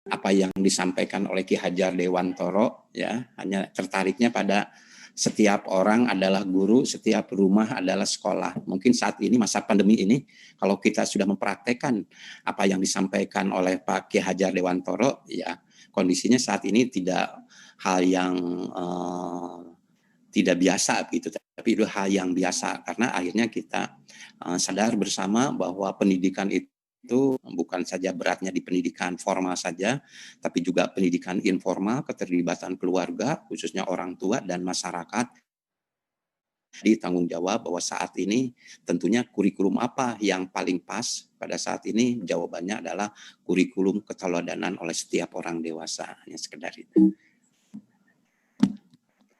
apa yang disampaikan oleh Ki Hajar Dewantoro, ya, hanya tertariknya pada setiap orang adalah guru, setiap rumah adalah sekolah. Mungkin saat ini masa pandemi ini, kalau kita sudah mempraktekkan apa yang disampaikan oleh Pak Ki Hajar Dewantoro, ya kondisinya saat ini tidak hal yang tidak biasa gitu, tapi itu hal yang biasa karena akhirnya kita sadar bersama bahwa pendidikan itu bukan saja beratnya di pendidikan formal saja, tapi juga pendidikan informal, keterlibatan keluarga, khususnya orang tua dan masyarakat. Jadi tanggung jawab bahwa saat ini tentunya kurikulum apa yang paling pas pada saat ini, jawabannya adalah kurikulum keteladanan oleh setiap orang dewasa. Hanya sekedar itu.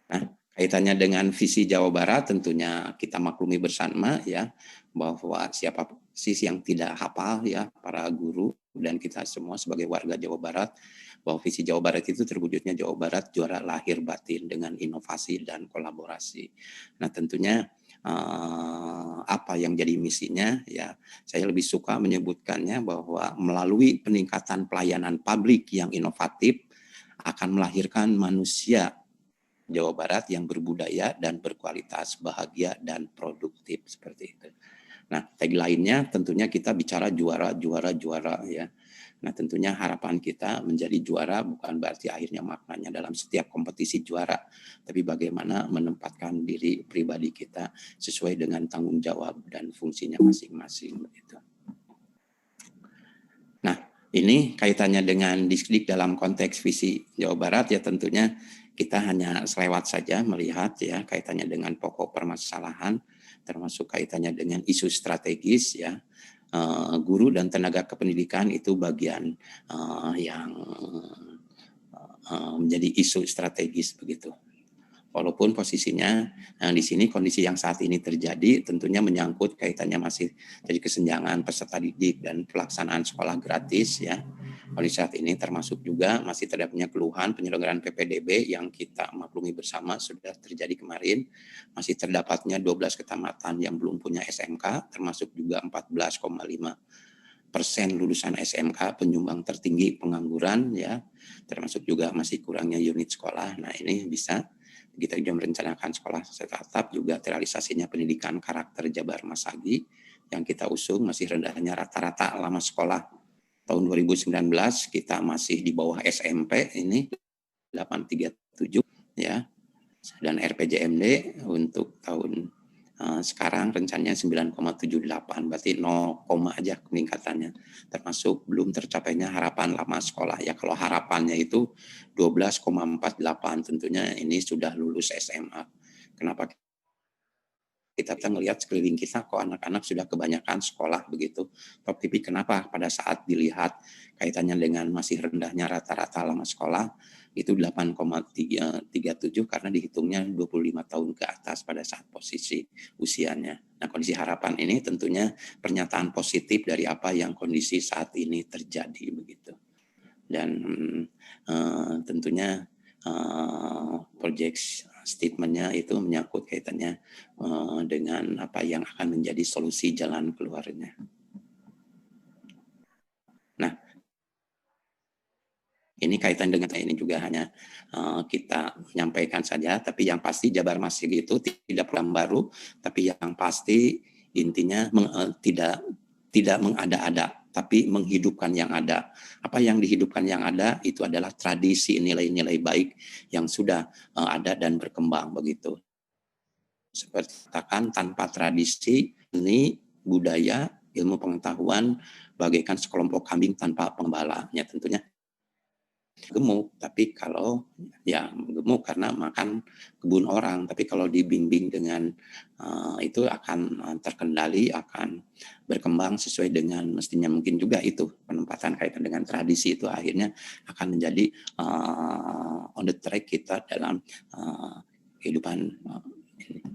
Nah, kaitannya dengan visi Jawa Barat tentunya kita maklumi bersama ya bahwa siapa sih yang tidak hafal ya para guru dan kita semua sebagai warga Jawa Barat bahwa visi Jawa Barat itu terwujudnya Jawa Barat juara lahir batin dengan inovasi dan kolaborasi. Nah, tentunya apa yang jadi misinya ya saya lebih suka menyebutkannya bahwa melalui peningkatan pelayanan publik yang inovatif akan melahirkan manusia Jawa Barat yang berbudaya dan berkualitas, bahagia dan produktif seperti itu. Nah, tagline-nya tentunya kita bicara juara ya. Nah, tentunya harapan kita menjadi juara bukan berarti akhirnya maknanya dalam setiap kompetisi juara, tapi bagaimana menempatkan diri pribadi kita sesuai dengan tanggung jawab dan fungsinya masing-masing begitu. Nah, ini kaitannya dengan Dikdik dalam konteks visi Jawa Barat ya tentunya kita hanya selewat saja melihat ya kaitannya dengan pokok permasalahan termasuk kaitannya dengan isu strategis ya. Guru dan tenaga kependidikan itu bagian yang menjadi isu strategis begitu. Walaupun posisinya di sini kondisi yang saat ini terjadi tentunya menyangkut kaitannya masih dari kesenjangan peserta didik dan pelaksanaan sekolah gratis ya. Kondisi saat ini termasuk juga masih terdapatnya keluhan penyelenggaraan PPDB yang kita maklumi bersama sudah terjadi kemarin, masih terdapatnya 12 kecamatan yang belum punya SMK termasuk juga 14,5% lulusan SMK, penyumbang tertinggi pengangguran ya, termasuk juga masih kurangnya unit sekolah. Nah, ini bisa kita juga merencanakan sekolah tetap juga terrealisasinya pendidikan karakter Jabar Masagi yang kita usung masih rendahnya rata-rata lama sekolah tahun 2019 kita masih di bawah SMP ini 837 ya dan RPJMD untuk tahun sekarang rencananya 9,78 berarti 0, aja peningkatannya termasuk belum tercapainya harapan lama sekolah ya kalau harapannya itu 12,48 tentunya ini sudah lulus SMA. Kenapa kita melihat sekeliling kita kok anak-anak sudah kebanyakan sekolah begitu. Tapi kenapa pada saat dilihat kaitannya dengan masih rendahnya rata-rata lama sekolah itu 8,37 karena dihitungnya 25 tahun ke atas pada saat posisi usianya. Nah, kondisi harapan ini tentunya pernyataan positif dari apa yang kondisi saat ini terjadi begitu. Dan tentunya project statement-nya itu menyangkut kaitannya dengan apa yang akan menjadi solusi jalan keluarnya. Nah, ini kaitan dengan ini juga hanya kita menyampaikan saja, tapi yang pasti Jabar Masigi itu tidak program baru, tapi yang pasti intinya tidak mengada-ada, tapi menghidupkan yang ada. Apa yang dihidupkan yang ada itu adalah tradisi nilai-nilai baik yang sudah ada dan berkembang begitu. Seperti katakan tanpa tradisi, seni, budaya, ilmu pengetahuan bagaikan sekelompok kambing tanpa penggembalanya tentunya gemuk, tapi kalau ya gemuk karena makan kebun orang, tapi kalau dibimbing dengan itu akan terkendali, akan berkembang sesuai dengan mestinya. Mungkin juga itu penempatan kaitan dengan tradisi itu akhirnya akan menjadi on the track kita dalam kehidupan ini.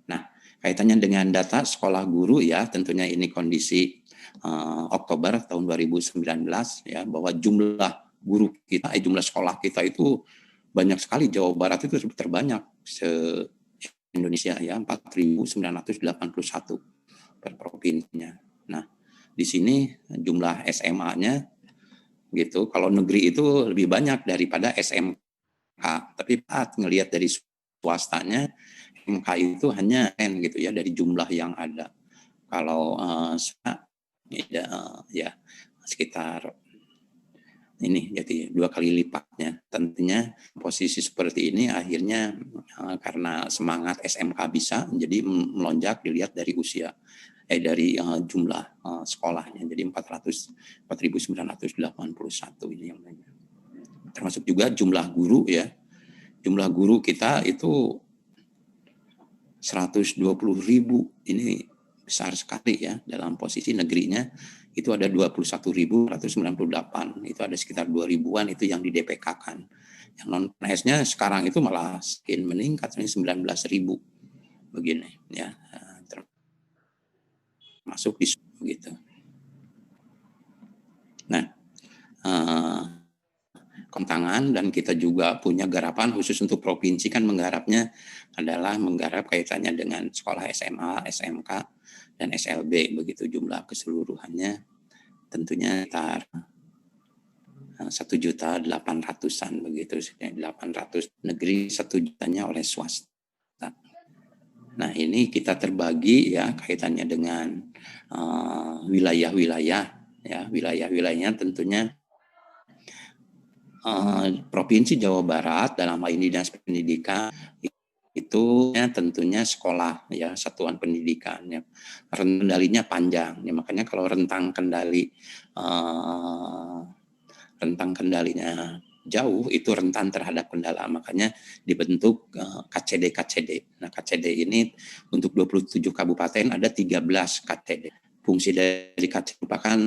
Nah, kaitannya dengan data sekolah guru ya, tentunya ini kondisi Oktober tahun 2019 ya, bahwa jumlah guru kita, jumlah sekolah kita itu banyak sekali. Jawa Barat itu terbanyak se-Indonesia ya, 4.981 per provinsinya. Nah, di sini jumlah SMA-nya gitu. Kalau negeri itu lebih banyak daripada SMK, tapi Pak ngelihat dari swastanya, MK itu hanya N gitu ya dari jumlah yang ada. Kalau ya sekitar ini jadi 2 kali lipatnya. Tentunya posisi seperti ini akhirnya karena semangat SMK bisa jadi melonjak dilihat dari usia dari jumlah sekolahnya. Jadi 4.981 ini yang banyak. Termasuk juga jumlah guru ya. Jumlah guru kita itu 120.000, ini besar sekali ya. Dalam posisi negerinya itu ada 21.198, itu ada sekitar 2.000-an itu yang di DPK-kan. Yang non PNS-nya sekarang itu malah semakin meningkat, ini 19.000 begini ya, termasuk di gitu. Nah, tangan dan kita juga punya garapan khusus untuk provinsi, kan menggarapnya adalah menggarap kaitannya dengan sekolah SMA, SMK, dan SLB, begitu jumlah keseluruhannya tentunya sekitar 1.800.000-an begitu, 800 negeri, 1 jutanya oleh swasta. Nah ini kita terbagi ya kaitannya dengan wilayah-wilayah ya, wilayah-wilayahnya tentunya Provinsi Jawa Barat dalam hal ini Dinas Pendidikan itu ya, tentunya sekolah ya, satuan pendidikan ya. Kendalinya panjang ya, makanya kalau rentang kendalinya jauh itu rentan terhadap kendala, makanya dibentuk KCD. Nah KCD ini untuk 27 kabupaten ada 13 KCD. Fungsi dari KCD merupakan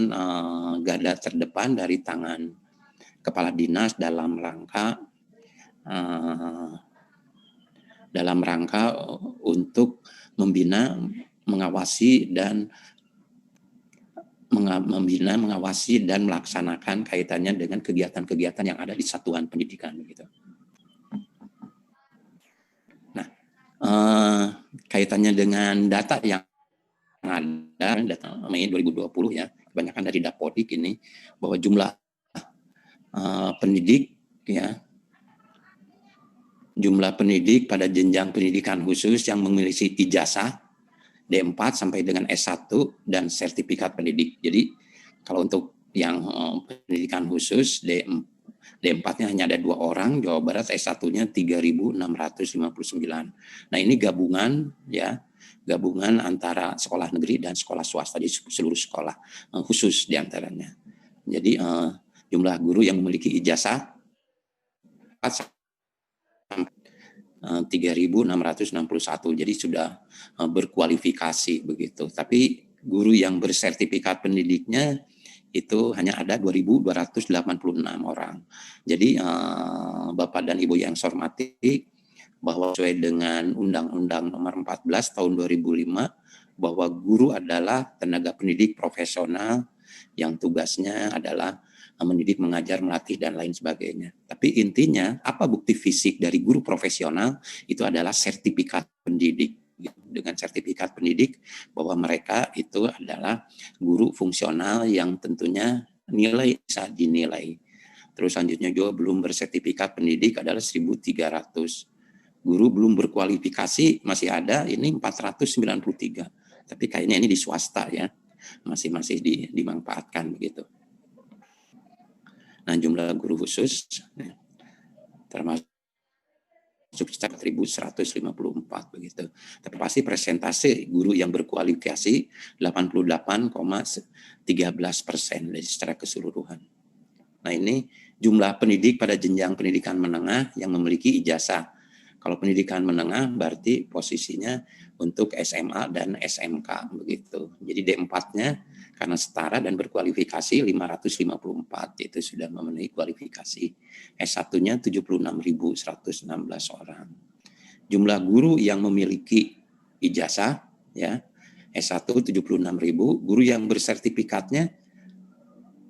garda terdepan dari tangan kepala dinas dalam rangka untuk membina, mengawasi dan melaksanakan kaitannya dengan kegiatan-kegiatan yang ada di satuan pendidikan gitu. Nah, kaitannya dengan data yang ada, data Mei 2020 ya, kebanyakan dari Dapodik ini, bahwa jumlah pendidik ya, jumlah pendidik pada jenjang pendidikan khusus yang memiliki ijazah D4 sampai dengan S1 dan sertifikat pendidik. Jadi kalau untuk yang pendidikan khusus D4-nya hanya ada 2 orang, Jawa Barat, S1-nya 3.659. Nah ini gabungan ya, gabungan antara sekolah negeri dan sekolah swasta di seluruh sekolah khusus diantaranya. Jadi jumlah guru yang memiliki ijazah 3.661, jadi sudah berkualifikasi begitu. Tapi guru yang bersertifikat pendidiknya itu hanya ada 2.286 orang. Jadi Bapak dan Ibu yang saya hormati, bahwa sesuai dengan Undang-Undang Nomor 14 Tahun 2005, bahwa guru adalah tenaga pendidik profesional yang tugasnya adalah mendidik, mengajar, melatih, dan lain sebagainya. Tapi intinya, apa bukti fisik dari guru profesional? Itu adalah sertifikat pendidik. Dengan sertifikat pendidik, bahwa mereka itu adalah guru fungsional yang tentunya nilai bisa dinilai. Terus selanjutnya juga belum bersertifikat pendidik adalah 1.300. Guru belum berkualifikasi masih ada, ini 493. Tapi kayaknya ini di swasta ya, masih dimanfaatkan begitu. Nah jumlah guru khusus termasuk 4.154 begitu. Tapi pasti presentasi guru yang berkualifikasi 88,13% dari secara keseluruhan. Nah ini jumlah pendidik pada jenjang pendidikan menengah yang memiliki ijazah. Kalau pendidikan menengah berarti posisinya untuk SMA dan SMK begitu. Jadi D4-nya karena setara dan berkualifikasi 554 itu sudah memenuhi kualifikasi. S1-nya 76.116 orang. Jumlah guru yang memiliki ijazah ya, S1 76.000, guru yang bersertifikatnya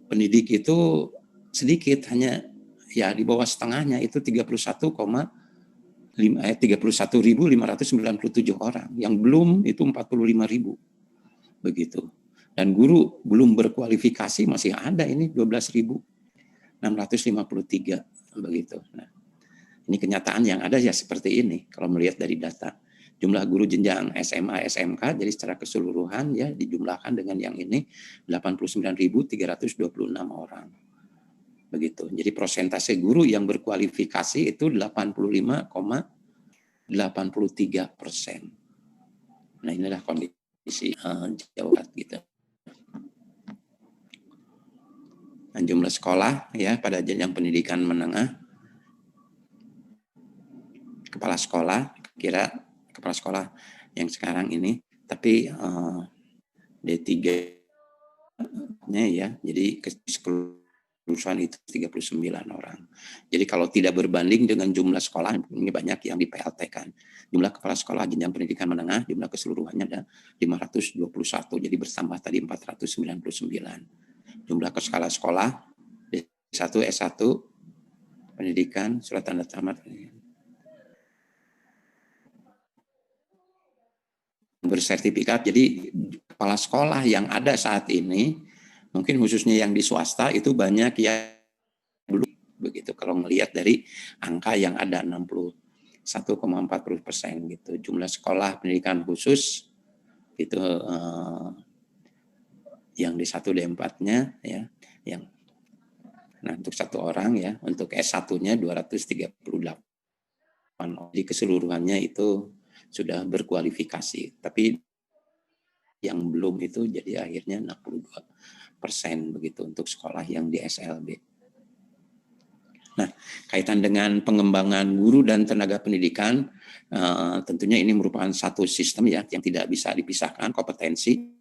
pendidik itu sedikit, hanya ya di bawah setengahnya, itu 31.597 orang, yang belum itu 45.000 begitu. Dan guru belum berkualifikasi masih ada ini 12.000. 653 begitu. Nah, ini kenyataan yang ada ya seperti ini kalau melihat dari data. Jumlah guru jenjang SMA, SMK jadi secara keseluruhan ya dijumlahkan dengan yang ini 89.326 orang. Begitu. Jadi persentase guru yang berkualifikasi itu 85,83%. Nah, inilah kondisi Jawa Barat gitu. Nah, jumlah sekolah ya pada jenjang pendidikan menengah, kepala sekolah yang sekarang ini, tapi D3-nya ya, jadi keseluruhan itu 39 orang. Jadi kalau tidak berbanding dengan jumlah sekolah, ini banyak yang di PLT kan. Jumlah kepala sekolah jenjang pendidikan menengah, jumlah keseluruhannya ada 521, jadi bertambah tadi 499. Jumlah skala sekolah D1, S1, pendidikan, surat tanda tamat, bersertifikat. Jadi kepala sekolah yang ada saat ini, mungkin khususnya yang di swasta itu banyak yang belum begitu. Kalau melihat dari angka yang ada 61,40% gitu. Jumlah sekolah pendidikan khusus itu yang D1 D4-nya ya, yang nah untuk satu orang ya, untuk S1-nya 238. Jadi keseluruhannya itu sudah berkualifikasi, tapi yang belum itu jadi akhirnya 62% begitu untuk sekolah yang di SLB. Nah, kaitan dengan pengembangan guru dan tenaga pendidikan, tentunya ini merupakan satu sistem ya yang tidak bisa dipisahkan kompetensi.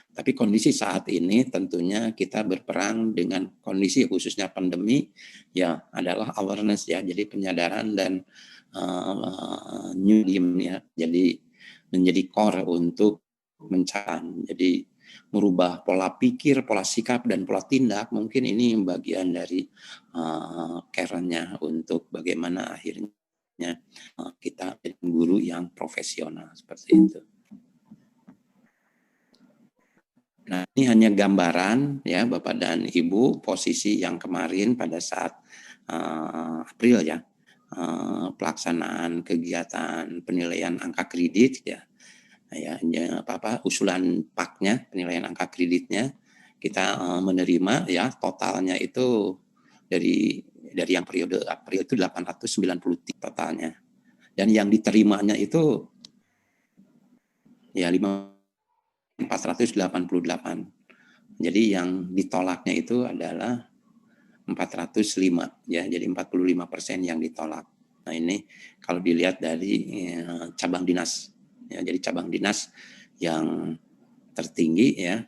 Tapi kondisi saat ini tentunya kita berperang dengan kondisi khususnya pandemi ya adalah awareness ya, jadi penyadaran dan new ya, jadi menjadi core untuk mencari, jadi merubah pola pikir, pola sikap dan pola tindak, mungkin ini bagian dari care-nya untuk bagaimana akhirnya kita jadi guru yang profesional seperti itu. Nah, ini hanya gambaran ya Bapak dan Ibu posisi yang kemarin pada saat April ya, pelaksanaan kegiatan penilaian angka kredit ya, usulan PAK-nya, penilaian angka kreditnya kita menerima ya totalnya itu dari yang periode April itu 893 totalnya, dan yang diterimanya itu ya 488. Jadi yang ditolaknya itu adalah 405 ya, jadi 45% yang ditolak. Nah, ini kalau dilihat dari cabang dinas ya, jadi cabang dinas yang tertinggi ya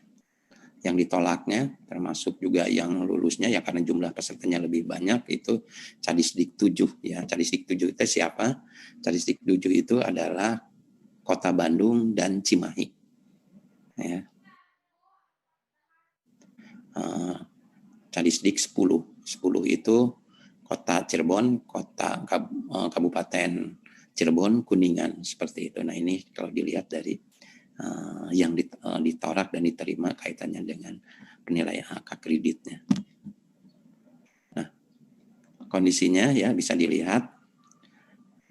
yang ditolaknya, termasuk juga yang lulusnya ya karena jumlah pesertanya lebih banyak, itu Cadisdik 7 ya. Cadisdik 7 itu siapa? Cadisdik 7 itu adalah Kota Bandung dan Cimahi ya. Cadisdik 10 itu Kota Cirebon, Kabupaten Cirebon, Kuningan, seperti itu. Nah, ini kalau dilihat dari yang ditolak dan diterima kaitannya dengan penilaian angka kreditnya. Nah, kondisinya ya bisa dilihat.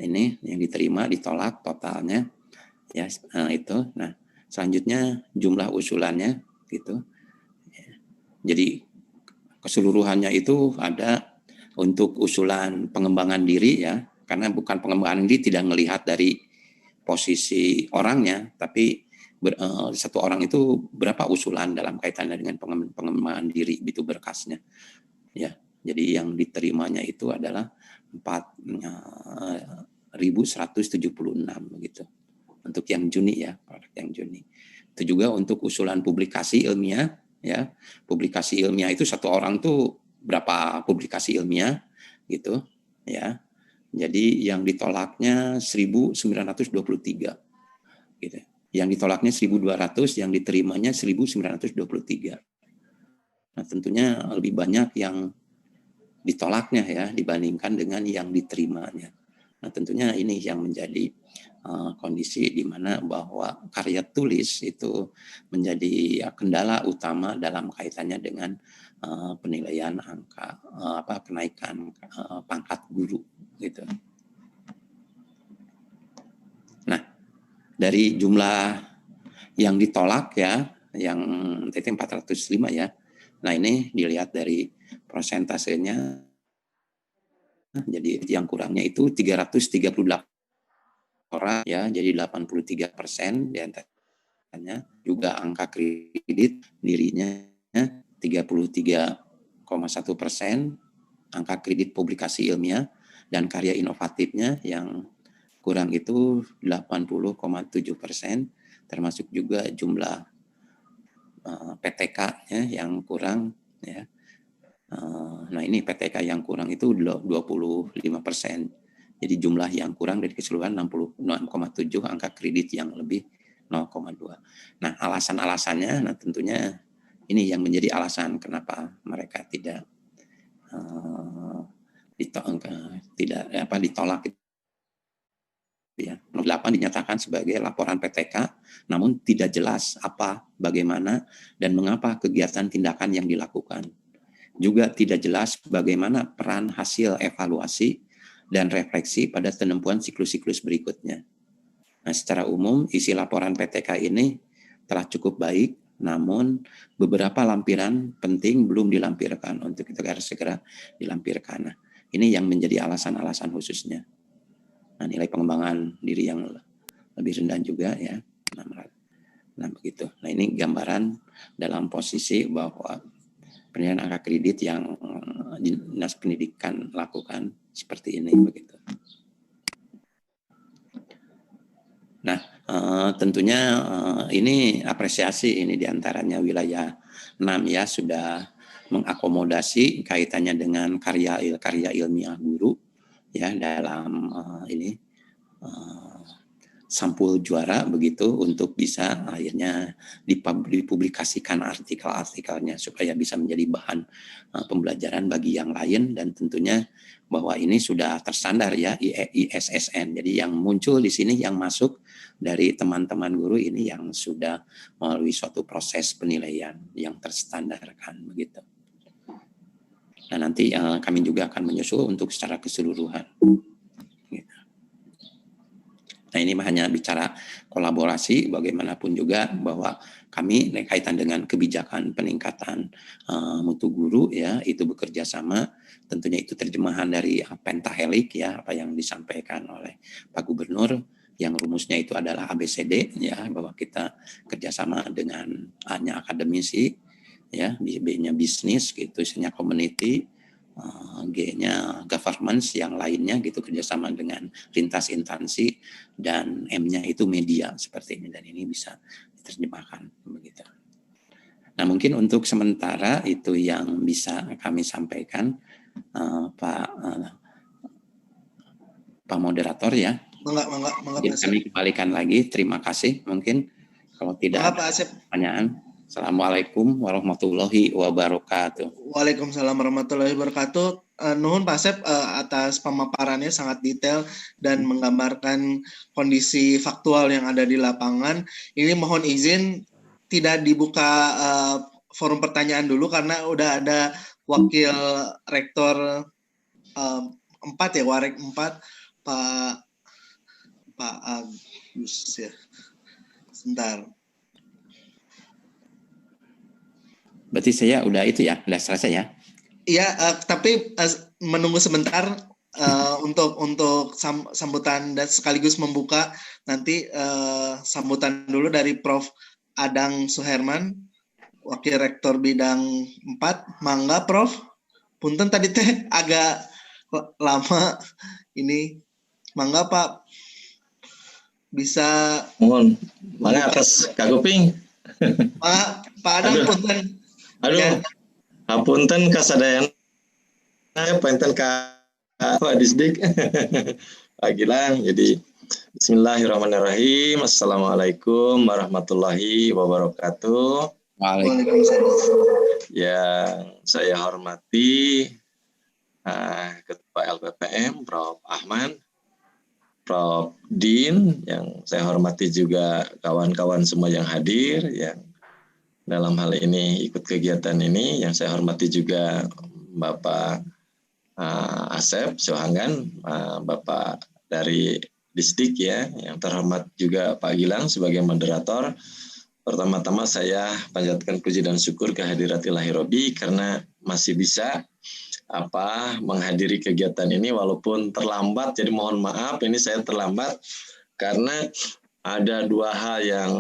Ini yang diterima, ditolak totalnya ya itu. Nah, selanjutnya jumlah usulannya gitu. Jadi keseluruhannya itu ada untuk usulan pengembangan diri ya, karena bukan pengembangan diri tidak melihat dari posisi orangnya, tapi satu orang itu berapa usulan dalam kaitannya dengan pengembangan diri itu berkasnya ya. Jadi yang diterimanya itu adalah 4.176 begitu untuk yang Juni ya, produk yang Juni. Itu juga untuk usulan publikasi ilmiah ya. Publikasi ilmiah itu satu orang tuh berapa publikasi ilmiah gitu ya. Jadi yang ditolaknya 1.923 gitu. Yang ditolaknya 1.200, yang diterimanya 1.923. Nah, tentunya lebih banyak yang ditolaknya ya dibandingkan dengan yang diterimanya. Nah, tentunya ini yang menjadi kondisi di mana bahwa karya tulis itu menjadi kendala utama dalam kaitannya dengan penilaian angka kenaikan pangkat guru gitu. Nah, dari jumlah yang ditolak ya, yang TT 405 ya. Nah, ini dilihat dari prosentasenya. Jadi yang kurangnya itu 338 orang ya, jadi 83% di antaranya. Juga angka kredit dirinya 33,1%, angka kredit publikasi ilmiah dan karya inovatifnya yang kurang itu 80,7%, termasuk juga jumlah PTK-nya yang kurang ya. Nah ini PTK yang kurang itu 25%. Jadi jumlah yang kurang dari keseluruhan 66,7, angka kredit yang lebih 0,2. Nah alasan-alasannya, nah tentunya ini yang menjadi alasan kenapa mereka tidak ditolak. Ya, 8 dinyatakan sebagai laporan PTK, namun tidak jelas apa, bagaimana, dan mengapa kegiatan tindakan yang dilakukan. Juga tidak jelas bagaimana peran hasil evaluasi dan refleksi pada penempuan siklus-siklus berikutnya. Nah, secara umum isi laporan PTK ini telah cukup baik, namun beberapa lampiran penting belum dilampirkan untuk kita harus segera dilampirkan. Nah, ini yang menjadi alasan-alasan khususnya. Nah, nilai pengembangan diri yang lebih rendah juga ya. Nah, begitu. Nah, ini gambaran dalam posisi bahwa penilaian angka kredit yang Dinas Pendidikan lakukan seperti ini begitu. Nah, tentunya ini apresiasi ini diantaranya wilayah 6 ya sudah mengakomodasi kaitannya dengan karya ilmiah guru ya dalam sampul juara begitu untuk bisa akhirnya dipublikasikan artikel-artikelnya supaya bisa menjadi bahan pembelajaran bagi yang lain, dan tentunya bahwa ini sudah terstandar ya ISSN. Jadi yang muncul di sini yang masuk dari teman-teman guru ini yang sudah melalui suatu proses penilaian yang terstandarkan begitu. Nah nanti kami juga akan menyusul untuk secara keseluruhan. Nah ini hanya bicara kolaborasi, bagaimanapun juga bahwa kami kaitan dengan kebijakan peningkatan mutu guru ya itu bekerja sama. Tentunya itu terjemahan dari pentahelik ya apa yang disampaikan oleh Pak Gubernur, yang rumusnya itu adalah ABCD ya, bahwa kita kerjasama dengan A-nya akademisi ya, B-nya bisnis gitu, C-nya community, G-nya governance, yang lainnya gitu kerjasama dengan lintas instansi, dan M-nya itu media seperti ini, dan ini bisa diterjemahkan begitu. Nah mungkin untuk sementara itu yang bisa kami sampaikan Pak Moderator ya. Mengapa, kami kembalikan lagi, terima kasih. Mungkin kalau tidak ada pertanyaan. Assalamualaikum warahmatullahi wabarakatuh. Waalaikumsalam warahmatullahi wabarakatuh. Nuhun Pak Asep atas pemaparannya sangat detail dan menggambarkan kondisi faktual yang ada di lapangan. Ini mohon izin tidak dibuka forum pertanyaan dulu karena udah ada Wakil Rektor 4 ya, Warek 4, Pak Agus ya. Sebentar. Berarti saya udah itu ya, udah selesai ya? Iya, tapi menunggu sebentar untuk sambutan dan sekaligus membuka nanti sambutan dulu dari Prof. Adang Suherman, Wakil Rektor Bidang 4. Mangga Prof. Punten tadi teh agak lama ini. Mangga Pak. Bisa mohon. Mangga atas Kaguping. Pak Adang punten. Aduh, ya. Hapunten kasadayana panten ka Pak Disdik. Pak Gilang. Jadi bismillahirrahmanirrahim. Assalamualaikum warahmatullahi wabarakatuh. Waalaikumsalam. Yang saya hormati Ketua LPPM Prof. Ahmad, Prof. Din, yang saya hormati juga kawan-kawan semua yang hadir, yang dalam hal ini ikut kegiatan ini, yang saya hormati juga Bapak Asep Sohangan, Bapak dari Disdik ya, yang terhormat juga Pak Gilang sebagai moderator. Pertama-tama saya panjatkan puji dan syukur kehadirat Ilahi Robi karena masih bisa menghadiri kegiatan ini walaupun terlambat. Jadi mohon maaf ini saya terlambat karena ada dua hal yang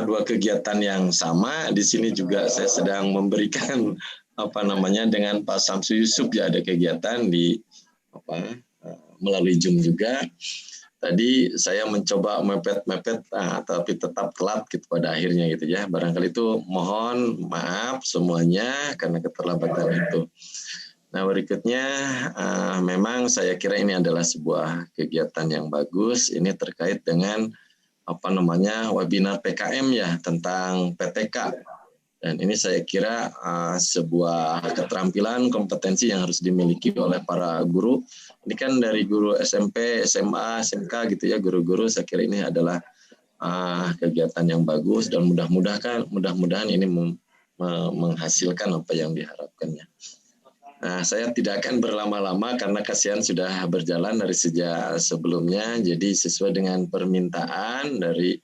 dua kegiatan yang sama. Di sini juga saya sedang memberikan dengan Pak Samsu Yusuf ya, ada kegiatan di melalui Zoom juga. Tadi saya mencoba mepet-mepet tapi tetap telat gitu pada akhirnya gitu ya. Barangkali itu mohon maaf semuanya karena keterlambatan itu. Nah berikutnya memang saya kira ini adalah sebuah kegiatan yang bagus. Ini terkait dengan webinar PKM ya tentang PTK. Dan ini saya kira sebuah keterampilan, kompetensi yang harus dimiliki oleh para guru. Ini kan dari guru SMP, SMA, SMK gitu ya, guru-guru. Saya kira ini adalah kegiatan yang bagus dan mudah-mudahan ini menghasilkan apa yang diharapkannya. Nah, saya tidak akan berlama-lama karena kasihan sudah berjalan dari sejak sebelumnya. Jadi sesuai dengan permintaan dari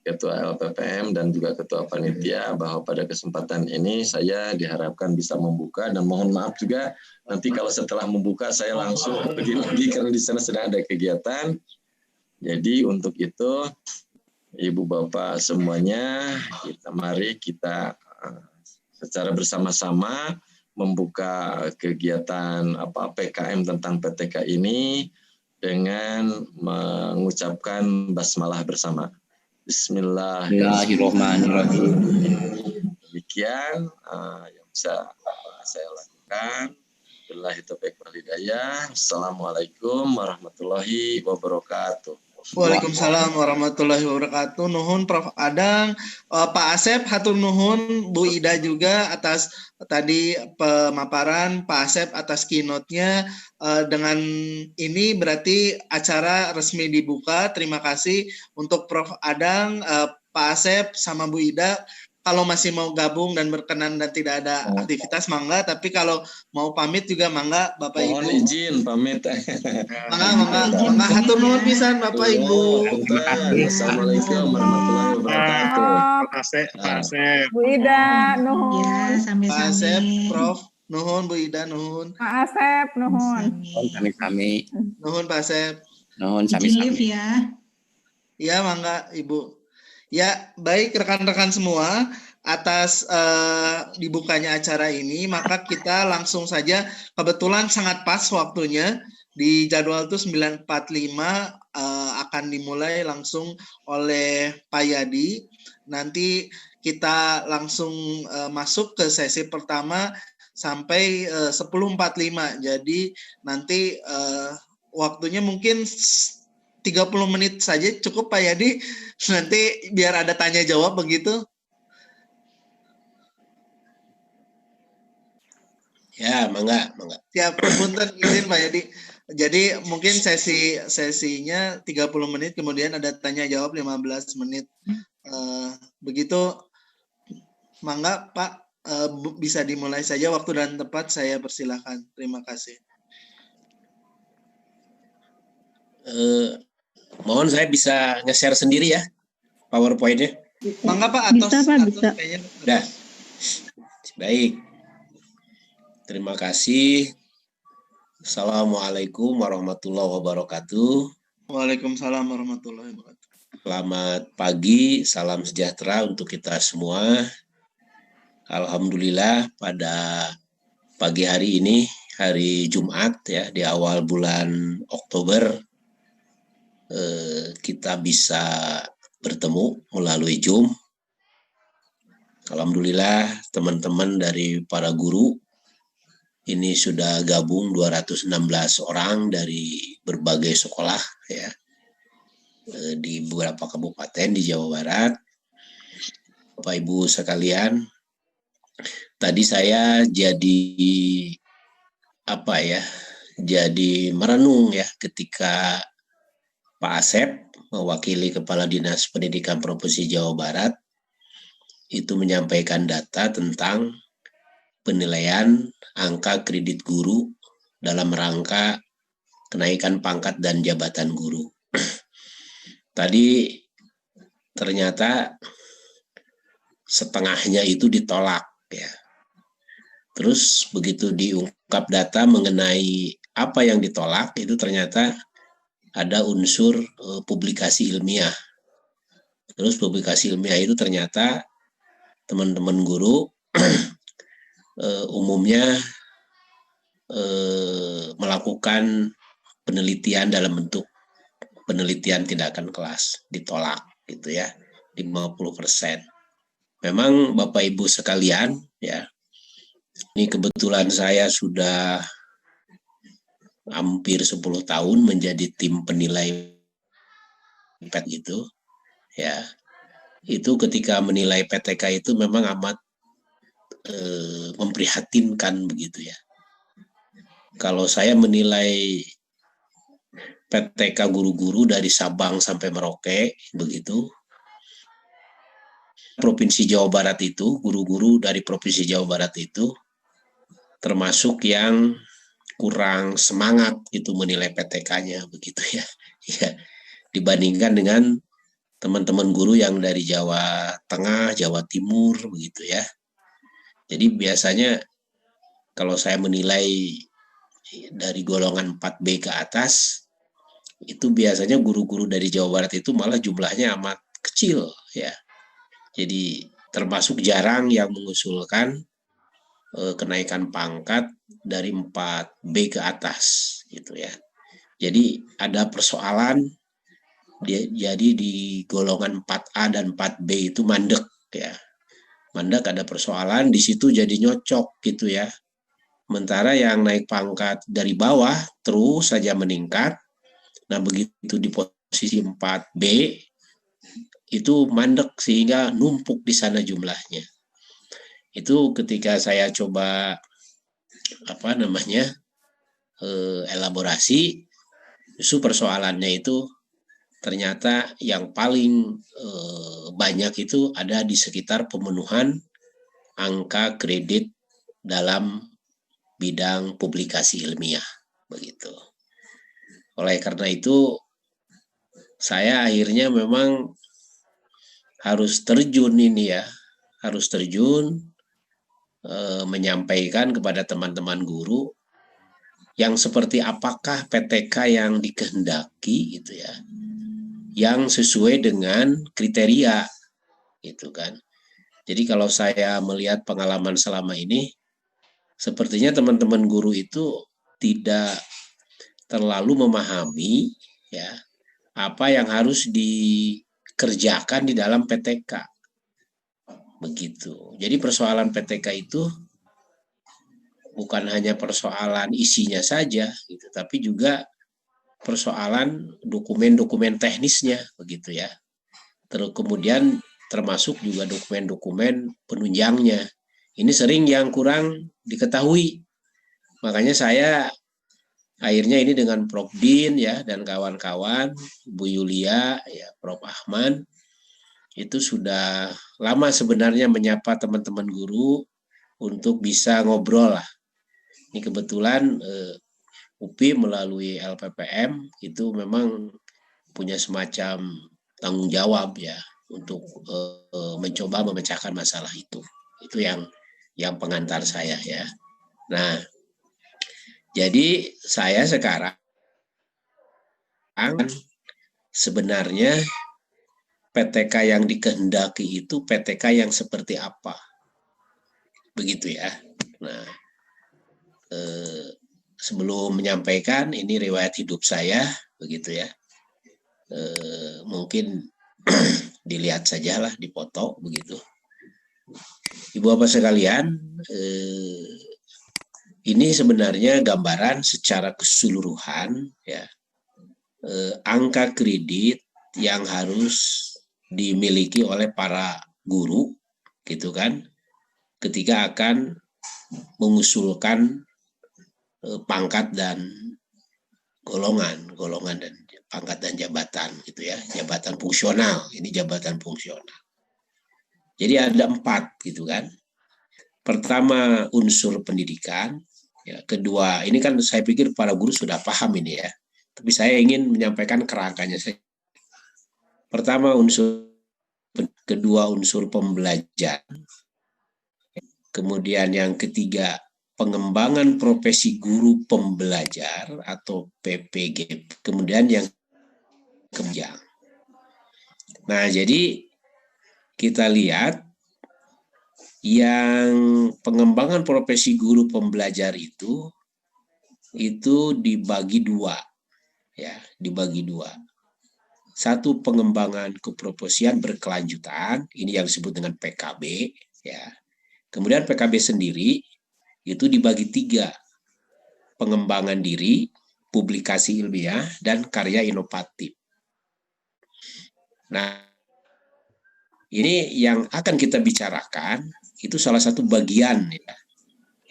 Ketua LPPM dan juga Ketua Panitia bahwa pada kesempatan ini saya diharapkan bisa membuka, dan mohon maaf juga nanti kalau setelah membuka saya langsung pergi lagi karena di sana sedang ada kegiatan. Jadi untuk itu Ibu Bapak semuanya, mari kita secara bersama-sama membuka kegiatan PKM tentang PTK ini dengan mengucapkan basmalah bersama. Bismillahirrahmanirrahim. Demikian yang bisa saya lakukan. Billahi taufiq wal hidayah. Assalamualaikum warahmatullahi wabarakatuh. Waalaikumsalam warahmatullahi wabarakatuh. Nuhun Prof. Adang, Pak Asep, hatur nuhun, Bu Ida juga atas tadi pemaparan, Pak Asep atas keynote-nya. Dengan ini berarti acara resmi dibuka. Terima kasih untuk Prof. Adang, Pak Asep, sama Bu Ida. Kalau masih mau gabung dan berkenan dan tidak ada aktivitas, mangga. Tapi kalau mau pamit juga mangga, Bapak Ibu. Mohon izin pamit. Mangga. Hatur nuhun pisan, Bapak Ibu. Assalamualaikum warahmatullahi wabarakatuh. Pak Asep. Bu Ida, nuhun. Ya, Pak Asep, Prof. Nuhun, Bu Ida, nuhun. Pak Asep, nuhun. Kami. Nuhun, Pak Asep. Nuhun Izin live sami-sami. ya. Ya, mangga, Ibu. Ya, baik rekan-rekan semua, atas dibukanya acara ini, maka kita langsung saja, kebetulan sangat pas waktunya, di jadwal itu 9.45 akan dimulai langsung oleh Pak Yadi. Nanti kita langsung masuk ke sesi pertama sampai 10.45. Jadi nanti waktunya mungkin 30 menit saja cukup Pak Yadi, nanti biar ada tanya jawab begitu. Ya, mangga. Siap, punten izin Pak Yadi. Jadi mungkin sesinya 30 menit, kemudian ada tanya jawab 15 menit. Begitu, mangga Pak, bisa dimulai saja, waktu dan tempat saya persilahkan. Terima kasih. Mohon saya bisa nge-share sendiri ya PowerPoint-nya. Mangga Pak, atos. Bisa Pak, bisa. Udah. Baik. Terima kasih. Assalamualaikum warahmatullahi wabarakatuh. Waalaikumsalam warahmatullahi wabarakatuh. Selamat pagi, salam sejahtera untuk kita semua. Alhamdulillah pada pagi hari ini, hari Jumat ya, di awal bulan Oktober, kita bisa bertemu melalui Zoom. Alhamdulillah teman-teman dari para guru ini sudah gabung 216 orang dari berbagai sekolah ya, di beberapa kabupaten di Jawa Barat. Bapak Ibu sekalian, tadi saya jadi merenung ya ketika Pak Asep, mewakili Kepala Dinas Pendidikan Provinsi Jawa Barat, itu menyampaikan data tentang penilaian angka kredit guru dalam rangka kenaikan pangkat dan jabatan guru. Tadi ternyata setengahnya itu ditolak ya. Terus begitu diungkap data mengenai apa yang ditolak, itu ternyata ada unsur publikasi ilmiah. Terus publikasi ilmiah itu ternyata teman-teman guru umumnya melakukan penelitian dalam bentuk penelitian tindakan kelas, ditolak gitu ya, 50%. Memang Bapak Ibu sekalian ya, ini kebetulan saya sudah hampir 10 tahun menjadi tim penilai PET itu ya. Itu ketika menilai PTK itu memang amat memprihatinkan begitu ya. Kalau saya menilai PTK guru-guru dari Sabang sampai Merauke begitu, Provinsi Jawa Barat itu, guru-guru dari Provinsi Jawa Barat itu termasuk yang kurang semangat itu menilai PTK-nya begitu ya. Ya, dibandingkan dengan teman-teman guru yang dari Jawa Tengah, Jawa Timur begitu ya. Jadi biasanya kalau saya menilai dari golongan 4B ke atas, itu biasanya guru-guru dari Jawa Barat itu malah jumlahnya amat kecil ya. Jadi termasuk jarang yang mengusulkan kenaikan pangkat dari 4B ke atas gitu ya. Jadi ada persoalan, jadi di golongan 4A dan 4B itu mandek ya. Mandek, ada persoalan di situ, jadi nyocok gitu ya. Sementara yang naik pangkat dari bawah terus saja meningkat. Nah begitu di posisi 4B itu mandek sehingga numpuk di sana jumlahnya. Itu ketika saya coba elaborasi, justru persoalannya itu ternyata yang paling banyak itu ada di sekitar pemenuhan angka kredit dalam bidang publikasi ilmiah begitu. Oleh karena itu saya akhirnya memang harus terjun ini ya, harus terjun menyampaikan kepada teman-teman guru yang seperti apakah PTK yang dikehendaki gitu ya, yang sesuai dengan kriteria gitu kan. Jadi kalau saya melihat pengalaman selama ini, sepertinya teman-teman guru itu tidak terlalu memahami ya apa yang harus dikerjakan di dalam PTK. Begitu. Jadi persoalan PTK itu bukan hanya persoalan isinya saja gitu, tapi juga persoalan dokumen-dokumen teknisnya begitu ya. Terus kemudian termasuk juga dokumen-dokumen penunjangnya. Ini sering yang kurang diketahui. Makanya saya akhirnya ini dengan Prof Din ya dan kawan-kawan, Bu Yulia, ya Prof Ahmad, itu sudah lama sebenarnya menyapa teman-teman guru untuk bisa ngobrol lah. Ini kebetulan UPI melalui LPPM itu memang punya semacam tanggung jawab ya untuk mencoba memecahkan masalah itu. Itu yang pengantar saya ya. Nah, jadi saya sekarang sebenarnya PTK yang dikehendaki itu PTK yang seperti apa, begitu ya. Nah, sebelum menyampaikan ini riwayat hidup saya, begitu ya. Mungkin dilihat sajalah, dipoto begitu. Ibu bapak sekalian, ini sebenarnya gambaran secara keseluruhan ya, angka kredit yang harus dimiliki oleh para guru gitu kan ketika akan mengusulkan pangkat dan golongan dan pangkat dan jabatan gitu ya, jabatan fungsional. Ini jabatan fungsional. Jadi ada 4 gitu kan. Pertama unsur pendidikan, ya, kedua ini kan saya pikir para guru sudah paham ini ya. Tapi saya ingin menyampaikan kerangkanya saja. Pertama kedua unsur pembelajaran. Kemudian yang ketiga pengembangan profesi guru pembelajar atau PPG. Kemudian yang kemudian. Nah, jadi kita lihat yang pengembangan profesi guru pembelajar itu dibagi 2 ya, dibagi 2. Satu pengembangan keprofesian berkelanjutan, ini yang disebut dengan PKB ya. Kemudian PKB sendiri itu dibagi 3. Pengembangan diri, publikasi ilmiah, dan karya inovatif. Nah, ini yang akan kita bicarakan itu salah satu bagian ya,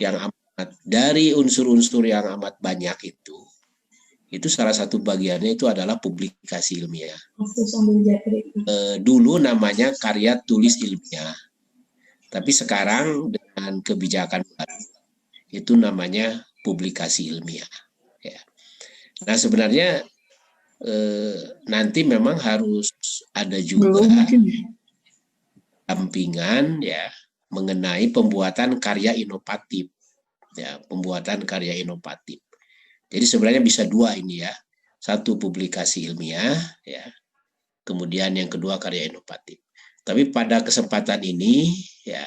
yang amat dari unsur-unsur yang amat banyak itu salah satu bagiannya itu adalah publikasi ilmiah. Dulu namanya karya tulis ilmiah, tapi sekarang dengan kebijakan baru itu namanya publikasi ilmiah. Ya. Nah sebenarnya nanti memang harus ada juga dampingan ya mengenai pembuatan karya inovatif, ya pembuatan karya inovatif. Jadi sebenarnya bisa 2 ini ya, satu publikasi ilmiah ya, kemudian yang kedua karya inovatif. Tapi pada kesempatan ini ya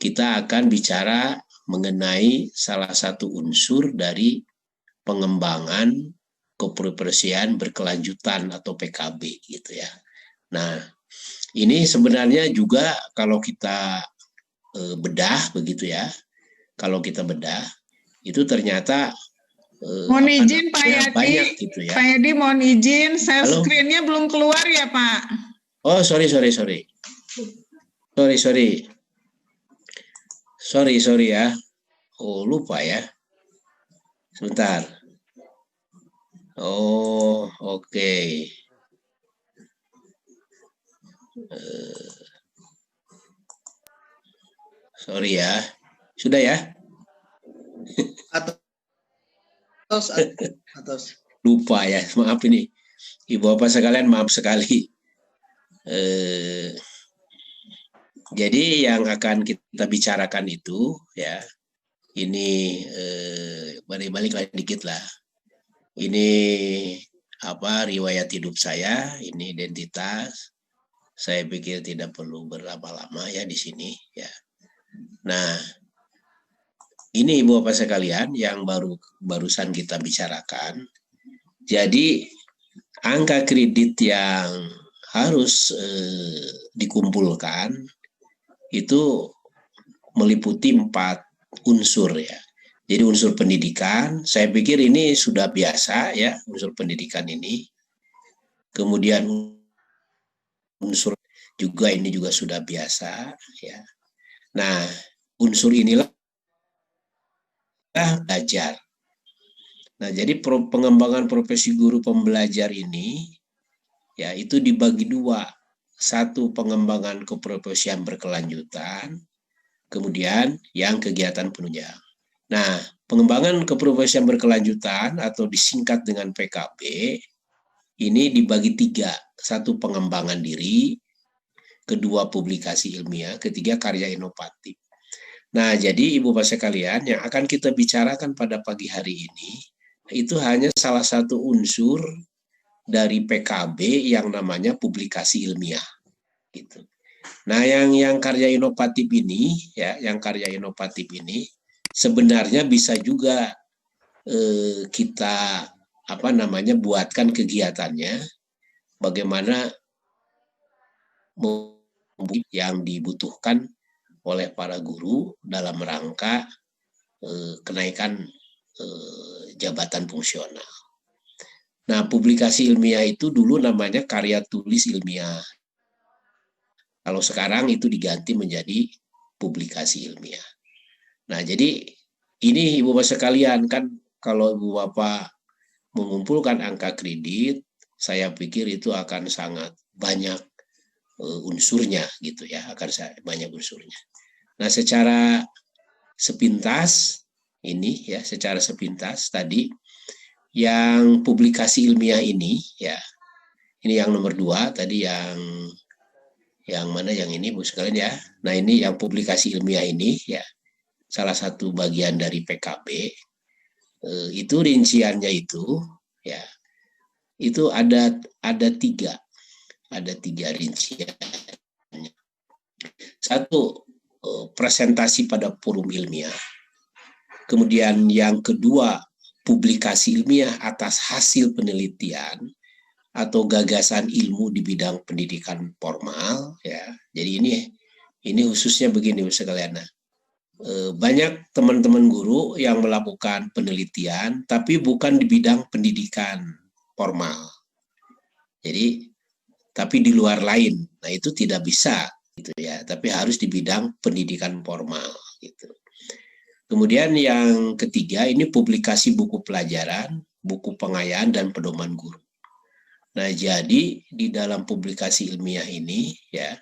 kita akan bicara mengenai salah satu unsur dari pengembangan keprofesian berkelanjutan atau PKB gitu ya. Nah ini sebenarnya juga kalau kita bedah begitu ya, kalau kita bedah itu ternyata mohon izin Pak Yadi, banyak gitu ya. Pak Yadi mohon izin, share screen-nya belum keluar ya Pak. Oh sorry ya. Oh lupa ya. Sebentar. Oh oke. Sorry ya. Sudah ya? Atas. Lupa ya, maaf ini. Ibu bapak sekalian maaf sekali. Jadi yang akan kita bicarakan itu ya, ini balik lagi dikit lah. Ini riwayat hidup saya, ini identitas. Saya pikir tidak perlu berlama-lama ya di sini ya. Nah, ini Ibu Bapak sekalian yang barusan kita bicarakan. Jadi angka kredit yang harus dikumpulkan itu meliputi 4 unsur ya. Jadi unsur pendidikan, saya pikir ini sudah biasa ya, unsur pendidikan ini. Kemudian unsur juga ini juga sudah biasa ya. Nah, unsur inilah belajar. Nah, jadi pengembangan profesi guru pembelajar ini ya itu dibagi 2. Satu pengembangan keprofesian berkelanjutan, kemudian yang kegiatan penunjang. Nah, pengembangan keprofesian berkelanjutan atau disingkat dengan PKB ini dibagi 3. Satu pengembangan diri, kedua publikasi ilmiah, ketiga karya inovatif. Nah, jadi Ibu Bapak sekalian yang akan kita bicarakan pada pagi hari ini itu hanya salah satu unsur dari PKB yang namanya publikasi ilmiah gitu. Nah, yang karya inovatif ini ya, yang karya inovatif ini sebenarnya bisa juga kita buatkan kegiatannya bagaimana yang dibutuhkan oleh para guru dalam rangka kenaikan jabatan fungsional. Nah, publikasi ilmiah itu dulu namanya karya tulis ilmiah. Kalau sekarang itu diganti menjadi publikasi ilmiah. Nah, jadi ini Ibu Bapak sekalian kan kalau Ibu Bapak mengumpulkan angka kredit, saya pikir itu akan sangat banyak unsurnya gitu ya, akan banyak unsurnya. Nah, secara sepintas ini ya, secara sepintas tadi yang publikasi ilmiah ini ya, ini yang nomor 2 tadi, yang mana yang ini Bu sekalian ya. Nah, ini yang publikasi ilmiah ini ya, salah satu bagian dari PKB. Itu rinciannya itu ya, itu ada 3 rincian. Satu, presentasi pada forum ilmiah. Kemudian yang kedua, publikasi ilmiah atas hasil penelitian atau gagasan ilmu di bidang pendidikan formal ya. Jadi ini khususnya begini sekalian. Banyak teman-teman guru yang melakukan penelitian tapi bukan di bidang pendidikan formal. Jadi tapi di luar lain. Nah, itu tidak bisa gitu ya, tapi harus di bidang pendidikan formal gitu. Kemudian yang ketiga, ini publikasi buku pelajaran, buku pengayaan dan pedoman guru. Nah, jadi di dalam publikasi ilmiah ini ya,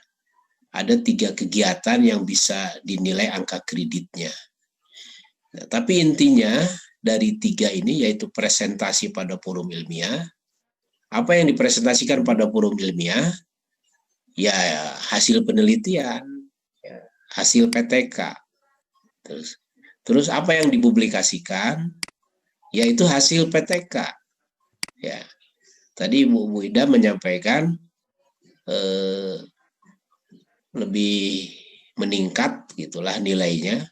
ada 3 kegiatan yang bisa dinilai angka kreditnya. Nah, tapi intinya dari 3 ini yaitu presentasi pada forum ilmiah. Apa yang dipresentasikan pada forum ilmiah? Ya, hasil penelitian, ya, hasil PTK. Terus apa yang dipublikasikan? Yaitu hasil PTK. Ya, tadi Bu Ida menyampaikan lebih meningkat gitulah nilainya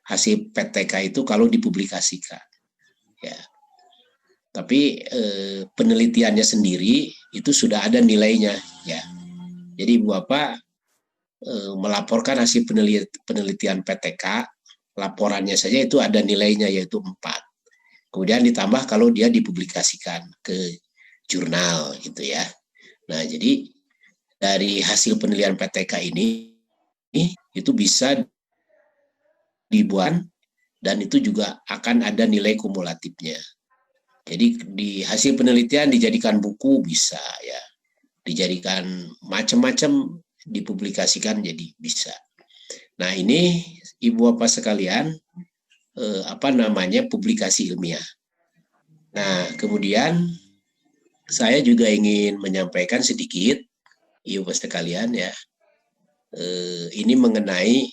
hasil PTK itu kalau dipublikasikan. Ya. Tapi penelitiannya sendiri itu sudah ada nilainya ya. Jadi Bapak melaporkan hasil penelitian PTK, laporannya saja itu ada nilainya yaitu 4. Kemudian ditambah kalau dia dipublikasikan ke jurnal gitu ya. Nah, jadi dari hasil penelitian PTK ini itu bisa dibuat dan itu juga akan ada nilai kumulatifnya. Jadi di hasil penelitian dijadikan buku bisa ya, dijadikan macam-macam, dipublikasikan jadi bisa. Nah, ini Ibu Bapak sekalian publikasi ilmiah. Nah, kemudian saya juga ingin menyampaikan sedikit Ibu Bapak sekalian ya, ini mengenai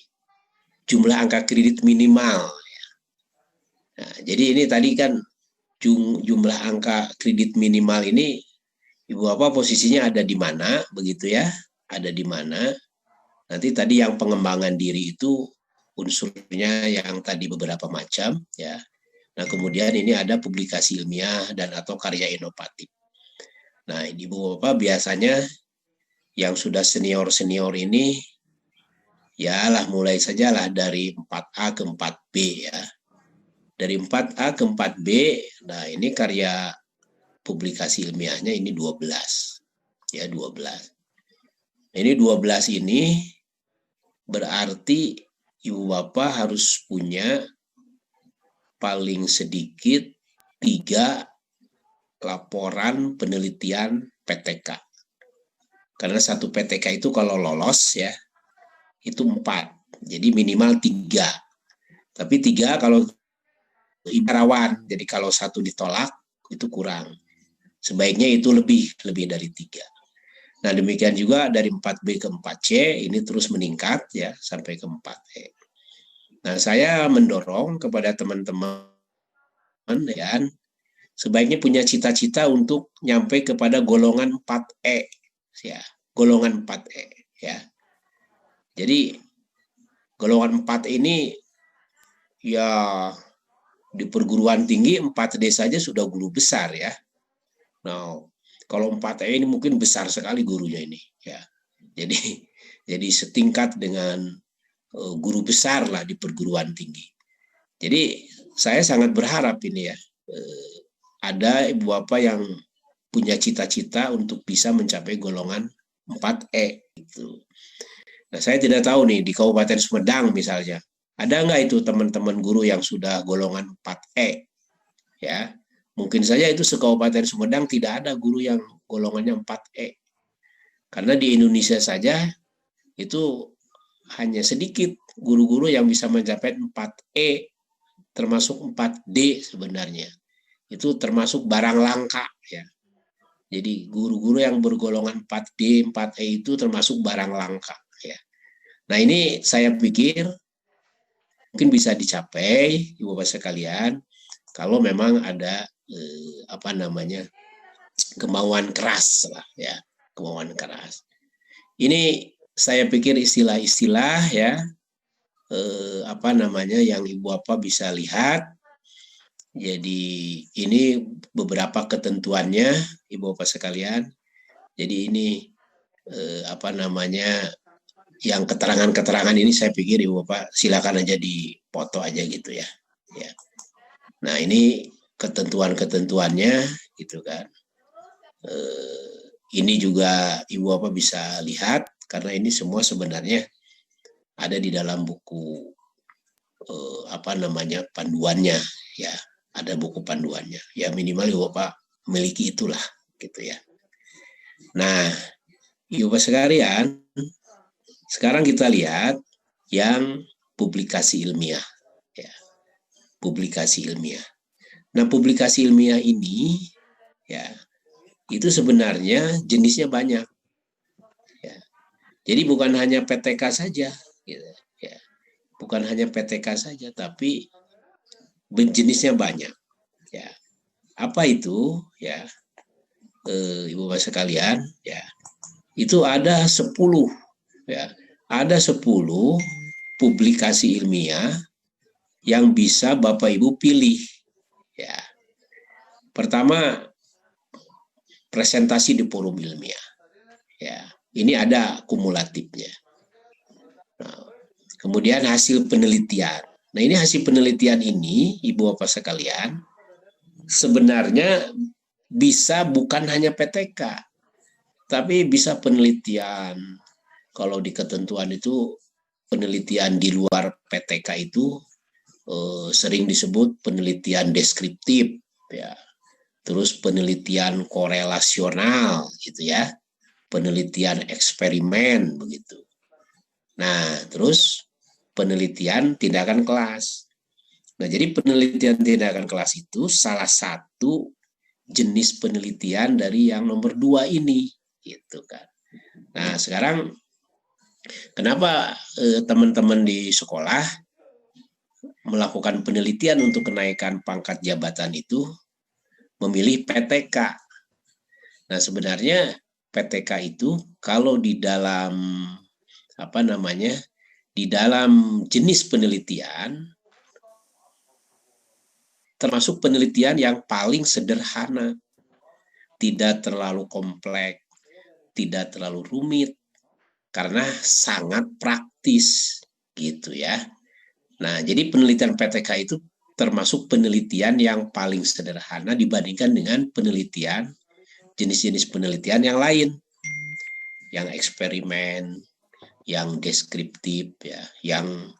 jumlah angka kredit minimal. Nah, jadi ini tadi kan jumlah angka kredit minimal ini Ibu Bapak posisinya ada di mana begitu ya, ada di mana. Nanti tadi yang pengembangan diri itu unsurnya yang tadi beberapa macam ya. Nah, kemudian ini ada publikasi ilmiah dan atau karya inovatif. Nah, Ibu Bapak biasanya yang sudah senior ini ya lah mulai sajalah dari 4A ke 4B ya. Dari 4A ke 4B, nah ini karya publikasi ilmiahnya ini 12. Ya, 12. Ini 12 ini berarti Ibu Bapak harus punya paling sedikit 3 laporan penelitian PTK. Karena satu PTK itu kalau lolos ya, itu 4. Jadi minimal 3. Tapi 3 kalau rawan, jadi kalau 1 ditolak itu kurang. Sebaiknya itu lebih dari 3. Nah, demikian juga dari 4B ke 4C ini terus meningkat ya sampai ke 4E. Nah, saya mendorong kepada teman-teman ya, sebaiknya punya cita-cita untuk nyampe kepada golongan 4E ya, golongan 4E ya. Jadi golongan 4 ini ya di perguruan tinggi 4D saja sudah guru besar ya. Nah, kalau 4E ini mungkin besar sekali gurunya ini ya. Jadi setingkat dengan guru besar lah di perguruan tinggi. Jadi saya sangat berharap ini ya ada Ibu Bapak yang punya cita-cita untuk bisa mencapai golongan 4E itu. Nah, saya tidak tahu nih di Kabupaten Sumedang misalnya, ada nggak itu teman-teman guru yang sudah golongan 4E? Ya, Mungkin saja itu se-Kabupaten Sumedang tidak ada guru yang golongannya 4E. Karena di Indonesia saja itu hanya sedikit guru-guru yang bisa mencapai 4E, termasuk 4D sebenarnya. Itu termasuk barang langka ya. Jadi guru-guru yang bergolongan 4D, 4E itu termasuk barang langka ya. Nah, ini saya pikir mungkin bisa dicapai Ibu Bapak sekalian kalau memang ada kemauan keras lah ya, kemauan keras. Ini saya pikir istilah-istilah ya yang Ibu Bapak bisa lihat. Jadi ini beberapa ketentuannya Ibu Bapak sekalian. Jadi ini yang keterangan-keterangan ini saya pikir Ibu Bapak silakan aja dipoto aja gitu ya. Ya. Nah, ini ketentuan-ketentuannya gitu kan. Ini juga Ibu Bapak bisa lihat karena ini semua sebenarnya ada di dalam buku panduannya ya. Ada buku panduannya. Ya minimal Ibu Bapak memiliki itulah gitu ya. Nah, Ibu Bapak sekalian, sekarang kita lihat yang publikasi ilmiah ya. Publikasi ilmiah. Nah, publikasi ilmiah ini ya itu sebenarnya jenisnya banyak. Ya. Jadi bukan hanya PTK saja gitu ya. Bukan hanya PTK saja tapi jenisnya banyak ya. Apa itu ya Ibu Bapak sekalian ya, itu ada 10 ya, ada 10 publikasi ilmiah yang bisa Bapak Ibu pilih ya. Pertama, presentasi di forum ilmiah ya, ini ada kumulatifnya. Nah, kemudian hasil penelitian. Nah, ini hasil penelitian ini, Ibu Bapak sekalian, sebenarnya bisa bukan hanya PTK, tapi bisa penelitian. Kalau di ketentuan itu, penelitian di luar PTK itu sering disebut penelitian deskriptif, ya. Terus penelitian korelasional, gitu ya. Penelitian eksperimen, begitu. Nah, terus penelitian tindakan kelas. Nah, jadi penelitian tindakan kelas itu salah satu jenis penelitian dari yang nomor 2 ini, gitu kan. Nah, sekarang kenapa teman-teman di sekolah melakukan penelitian untuk kenaikan pangkat jabatan itu memilih PTK? Nah, sebenarnya PTK itu kalau di dalam di dalam jenis penelitian, termasuk penelitian yang paling sederhana, tidak terlalu kompleks, tidak terlalu rumit, karena sangat praktis, gitu ya. Nah, jadi penelitian PTK itu termasuk penelitian yang paling sederhana dibandingkan dengan penelitian, jenis-jenis penelitian yang lain, yang eksperimen, yang deskriptif ya, yang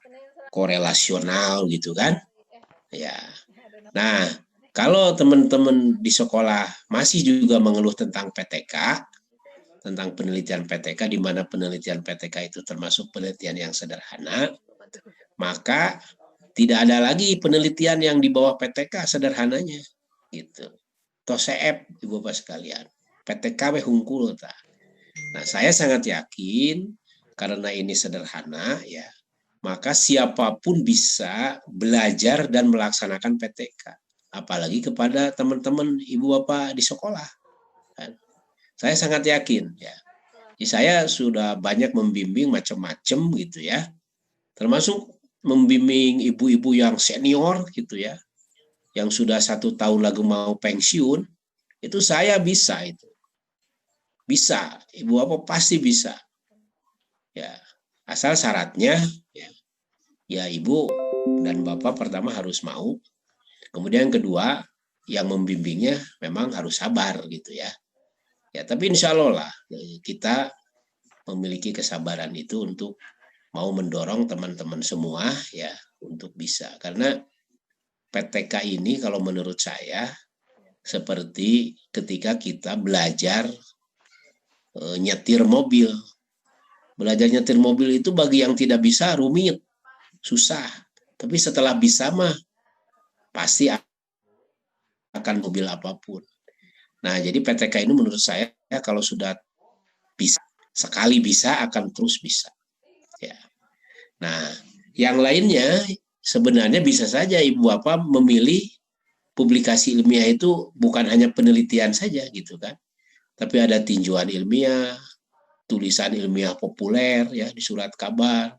korelasional gitu kan. Ya. Nah, kalau teman-teman di sekolah masih juga mengeluh tentang PTK, tentang penelitian PTK, di mana penelitian PTK itu termasuk penelitian yang sederhana, maka tidak ada lagi penelitian yang di bawah PTK sederhananya gitu. Toseep Ibu Bapak sekalian, PTK we hungkul ta. Nah, saya sangat yakin karena ini sederhana ya, maka siapapun bisa belajar dan melaksanakan PTK, apalagi kepada teman-teman Ibu Bapak di sekolah. Saya sangat yakin ya. Jadi saya sudah banyak membimbing macam-macam gitu ya, termasuk membimbing ibu-ibu yang senior gitu ya, yang sudah 1 tahun lagi mau pensiun, itu saya bisa itu. Bisa, Ibu Bapak pasti bisa. Ya, asal syaratnya ya Ibu dan Bapak pertama harus mau, kemudian kedua yang membimbingnya memang harus sabar gitu ya. Ya, tapi insya Allah lah kita memiliki kesabaran itu untuk mau mendorong teman-teman semua ya untuk bisa. Karena PTK ini kalau menurut saya seperti ketika kita belajar nyetir mobil. Belajar nyetir mobil itu bagi yang tidak bisa rumit, susah. Tapi setelah bisa mah pasti akan mobil apapun. Nah, jadi PTK ini menurut saya kalau sudah bisa, sekali bisa akan terus bisa. Ya. Nah, yang lainnya sebenarnya bisa saja Ibu Bapak memilih publikasi ilmiah itu bukan hanya penelitian saja gitu kan. Tapi ada tinjauan ilmiah, tulisan ilmiah populer ya di surat kabar,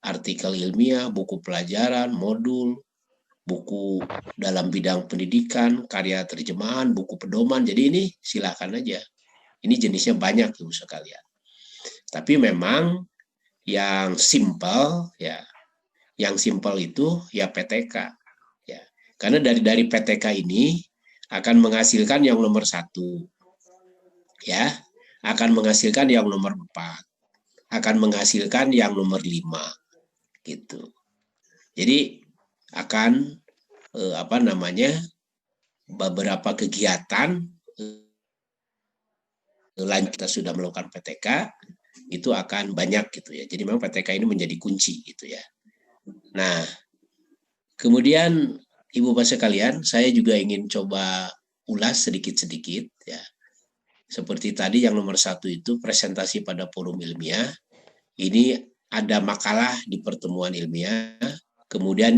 artikel ilmiah, buku pelajaran, modul, buku dalam bidang pendidikan, karya terjemahan, buku pedoman. Jadi ini silakan aja. Ini jenisnya banyak Ibu sekalian. Tapi memang yang simpel ya, yang simpel itu ya PTK ya. Karena dari PTK ini akan menghasilkan yang nomor 1 ya, akan menghasilkan yang nomor 4, akan menghasilkan yang nomor 5 gitu. Jadi akan beberapa kegiatan lanjut kita sudah melakukan PTK itu akan banyak gitu ya. Jadi memang PTK ini menjadi kunci gitu ya. Nah, kemudian Ibu Bapak sekalian, saya juga ingin coba ulas sedikit-sedikit ya. Seperti tadi yang nomor 1 itu presentasi pada forum ilmiah. Ini ada makalah di pertemuan ilmiah, kemudian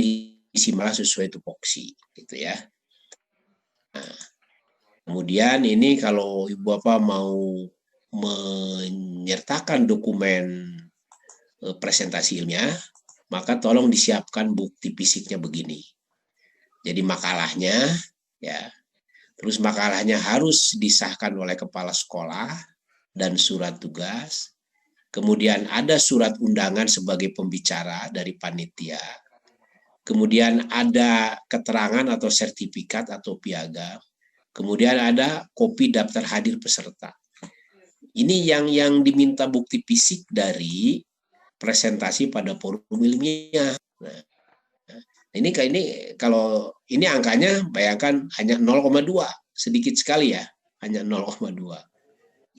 isi malah sesuai tupoksi gitu ya. Nah, kemudian ini kalau Ibu Bapak mau menyertakan dokumen presentasi ilmiah, maka tolong disiapkan bukti fisiknya begini. Jadi makalahnya ya, terus makalahnya harus disahkan oleh kepala sekolah dan surat tugas. Kemudian ada surat undangan sebagai pembicara dari panitia. Kemudian ada keterangan atau sertifikat atau piagam. Kemudian ada kopi daftar hadir peserta. Ini yang diminta bukti fisik dari presentasi pada forum ilmiah. Nah, ini kalau ini angkanya bayangkan hanya 0,2, sedikit sekali ya, hanya 0,2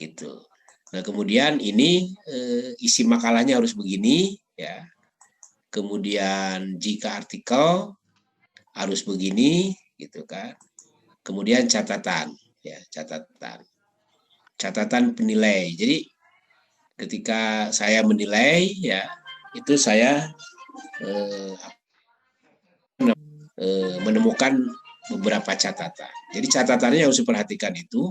gitu. Nah, kemudian ini isi makalahnya harus begini ya. Kemudian jika artikel harus begini gitu kan. Kemudian catatan ya, catatan penilai. Jadi ketika saya menilai ya, itu saya menemukan beberapa catatan. Jadi catatannya yang harus diperhatikan itu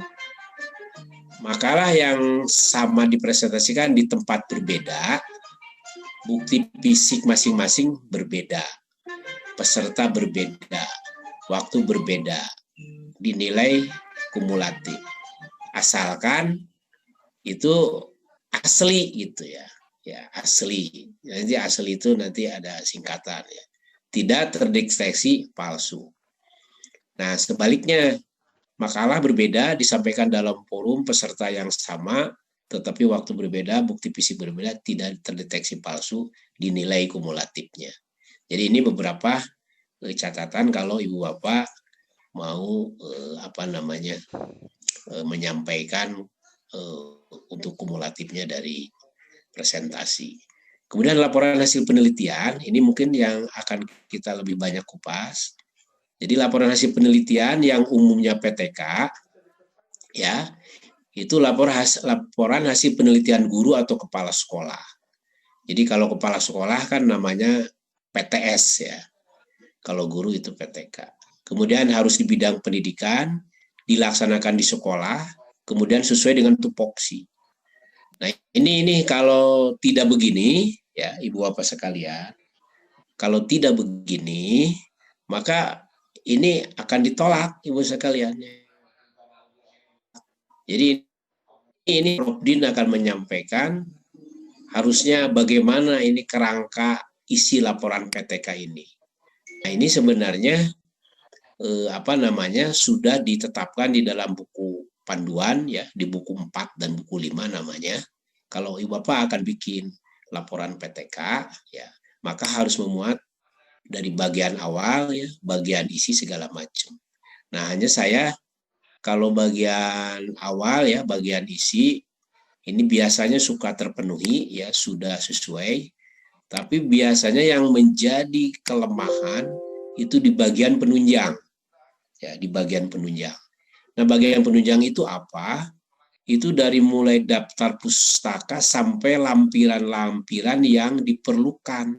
makalah yang sama dipresentasikan di tempat berbeda, bukti fisik masing-masing berbeda, peserta berbeda, waktu berbeda, dinilai kumulatif. Asalkan itu asli gitu ya. Ya, asli. Nanti asli itu nanti ada singkatan ya. Tidak terdeteksi palsu. Nah, sebaliknya makalah berbeda disampaikan dalam forum peserta yang sama, tetapi waktu berbeda, bukti fisik berbeda, tidak terdeteksi palsu, dinilai kumulatifnya. Jadi ini beberapa catatan kalau Ibu Bapak mau menyampaikan untuk kumulatifnya dari presentasi. Kemudian laporan hasil penelitian, ini mungkin yang akan kita lebih banyak kupas. Jadi laporan hasil penelitian yang umumnya PTK, ya, itu laporan hasil penelitian guru atau kepala sekolah. Jadi kalau kepala sekolah kan namanya PTS ya, kalau guru itu PTK. Kemudian harus di bidang pendidikan, dilaksanakan di sekolah, kemudian sesuai dengan tupoksi. Nah ini kalau tidak begini, ya Ibu Bapak sekalian, kalau tidak begini, maka ini akan ditolak Ibu sekalian. Jadi ini Profdin akan menyampaikan harusnya bagaimana ini kerangka isi laporan PTK ini. Nah ini sebenarnya sudah ditetapkan di dalam buku panduan ya, di buku 4 dan buku 5 namanya. Kalau Ibu Bapak akan bikin laporan PTK ya, maka harus memuat dari bagian awal ya, bagian isi segala macam. Nah, hanya saya Kalau bagian awal ya, bagian isi, ini biasanya suka terpenuhi ya, sudah sesuai. Tapi biasanya yang menjadi kelemahan itu di bagian penunjang. Ya, di bagian penunjang. Nah, bagian penunjang itu apa? Itu dari mulai daftar pustaka sampai lampiran-lampiran yang diperlukan.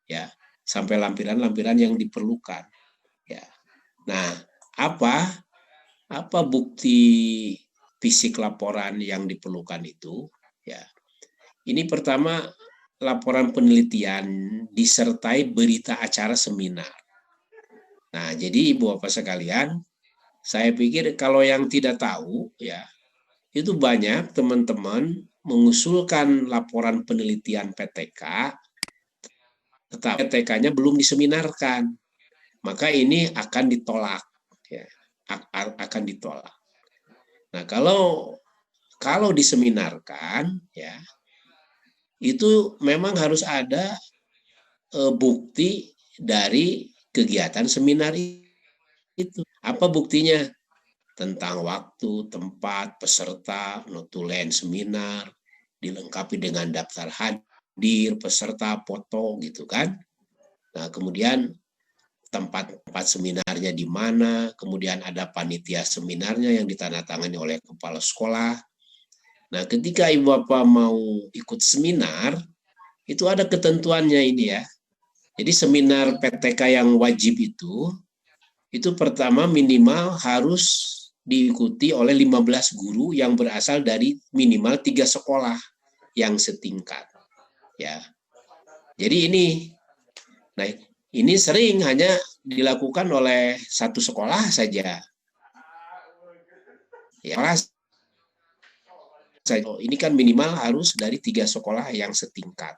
Ya, sampai lampiran-lampiran yang diperlukan. Ya. Nah, apa bukti fisik laporan yang diperlukan itu? Ya, ini pertama laporan penelitian disertai berita acara seminar. Nah, jadi Ibu Bapak sekalian, saya pikir kalau yang tidak tahu, ya, itu banyak teman-teman mengusulkan laporan penelitian PTK, tetapi PTK-nya belum diseminarkan, maka ini akan ditolak, ya, akan ditolak. Nah, kalau diseminarkan, ya, itu memang harus ada bukti dari kegiatan seminar itu. Apa buktinya? Tentang waktu, tempat, peserta, notulen seminar, dilengkapi dengan daftar hadir, peserta, foto, gitu kan. Nah, kemudian tempat seminarnya di mana, kemudian ada panitia seminarnya yang ditandatangani oleh kepala sekolah. Nah, ketika Ibu Bapak mau ikut seminar, itu ada ketentuannya ini ya. Jadi seminar PTK yang wajib itu pertama minimal harus diikuti oleh 15 guru yang berasal dari minimal 3 sekolah yang setingkat. Ya. Jadi ini sering hanya dilakukan oleh satu sekolah saja. Ya, ini kan minimal harus dari 3 sekolah yang setingkat.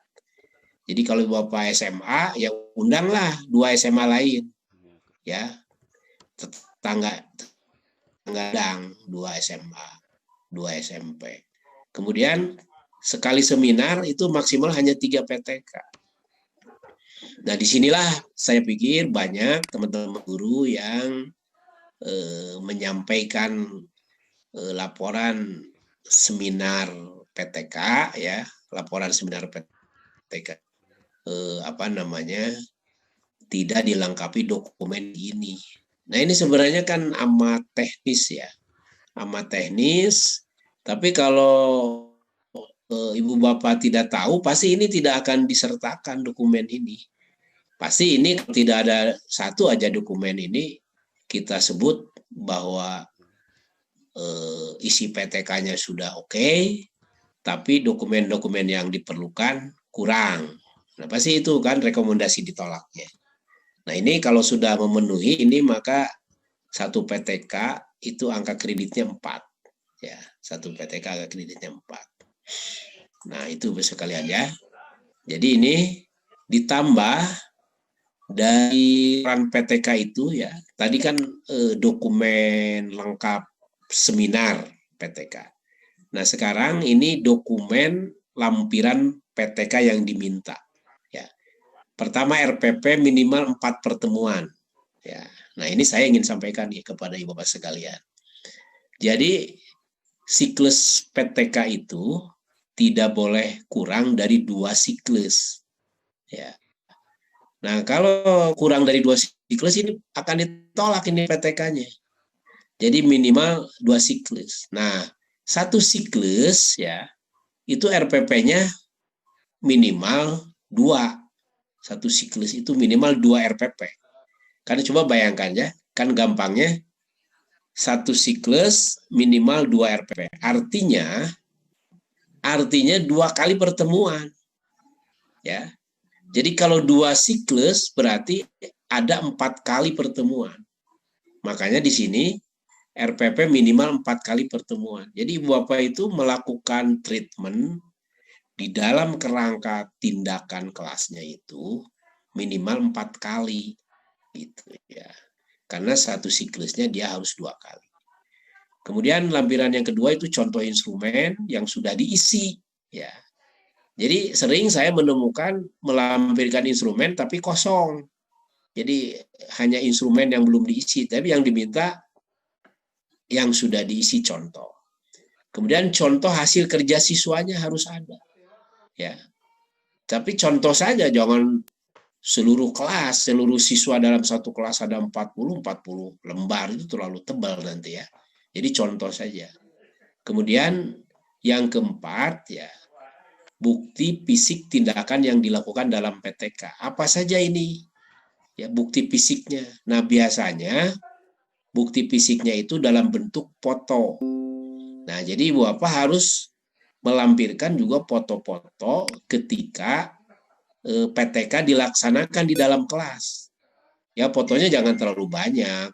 Jadi kalau Bapak SMA, ya undanglah 2 SMA lain. Ya. Tetangga 2 SMA, 2 SMP. Kemudian sekali seminar itu maksimal hanya 3 PTK. Nah, disinilah saya pikir banyak teman-teman guru yang menyampaikan laporan seminar PTK, ya, laporan seminar PTK. Tidak dilengkapi dokumen ini. Nah, ini sebenarnya kan amat teknis ya. Amat teknis, tapi kalau Ibu Bapak tidak tahu, pasti ini tidak akan disertakan dokumen ini. Pasti ini tidak ada satu aja dokumen ini kita sebut bahwa isi PTK-nya sudah oke, tapi dokumen-dokumen yang diperlukan kurang. Nah, pasti itu kan rekomendasi ditolaknya. Nah, ini kalau sudah memenuhi ini maka satu PTK itu angka kreditnya 4. Ya, satu PTK angka kreditnya 4. Nah, itu sekalian ya. Jadi ini ditambah dari peran PTK itu ya. Tadi kan dokumen lengkap seminar PTK. Nah, sekarang ini dokumen lampiran PTK yang diminta. Pertama, RPP minimal 4 pertemuan. Ya, nah ini saya ingin sampaikan nih kepada Ibu Bapak sekalian. Jadi siklus PTK itu tidak boleh kurang dari 2 siklus. Ya. Nah, kalau kurang dari 2 siklus ini akan ditolak ini PTK-nya. Jadi minimal 2 siklus. Nah, 1 siklus ya itu RPP-nya minimal 2. 1 siklus itu minimal 2 RPP. Karena coba bayangkan ya, kan gampangnya 1 siklus minimal 2 RPP. Artinya 2 kali pertemuan. Ya. Jadi kalau 2 siklus berarti ada 4 kali pertemuan. Makanya di sini RPP minimal 4 kali pertemuan. Jadi Ibu Bapak itu melakukan treatment di dalam kerangka tindakan kelasnya itu minimal 4 kali gitu ya. Karena 1 siklusnya dia harus 2 kali. Kemudian lampiran yang kedua itu contoh instrumen yang sudah diisi ya. Jadi sering saya menemukan melampirkan instrumen tapi kosong. Jadi hanya instrumen yang belum diisi, tapi yang diminta yang sudah diisi contoh. Kemudian contoh hasil kerja siswanya harus ada. Ya. Tapi contoh saja, jangan seluruh kelas, seluruh siswa dalam satu kelas ada 40 lembar, itu terlalu tebal nanti ya. Jadi contoh saja. Kemudian yang keempat ya, bukti fisik tindakan yang dilakukan dalam PTK. Apa saja ini? Ya, bukti fisiknya. Nah, biasanya bukti fisiknya itu dalam bentuk foto. Nah, jadi Ibu Bapak harus melampirkan juga foto-foto ketika PTK dilaksanakan di dalam kelas. Ya, fotonya jangan terlalu banyak.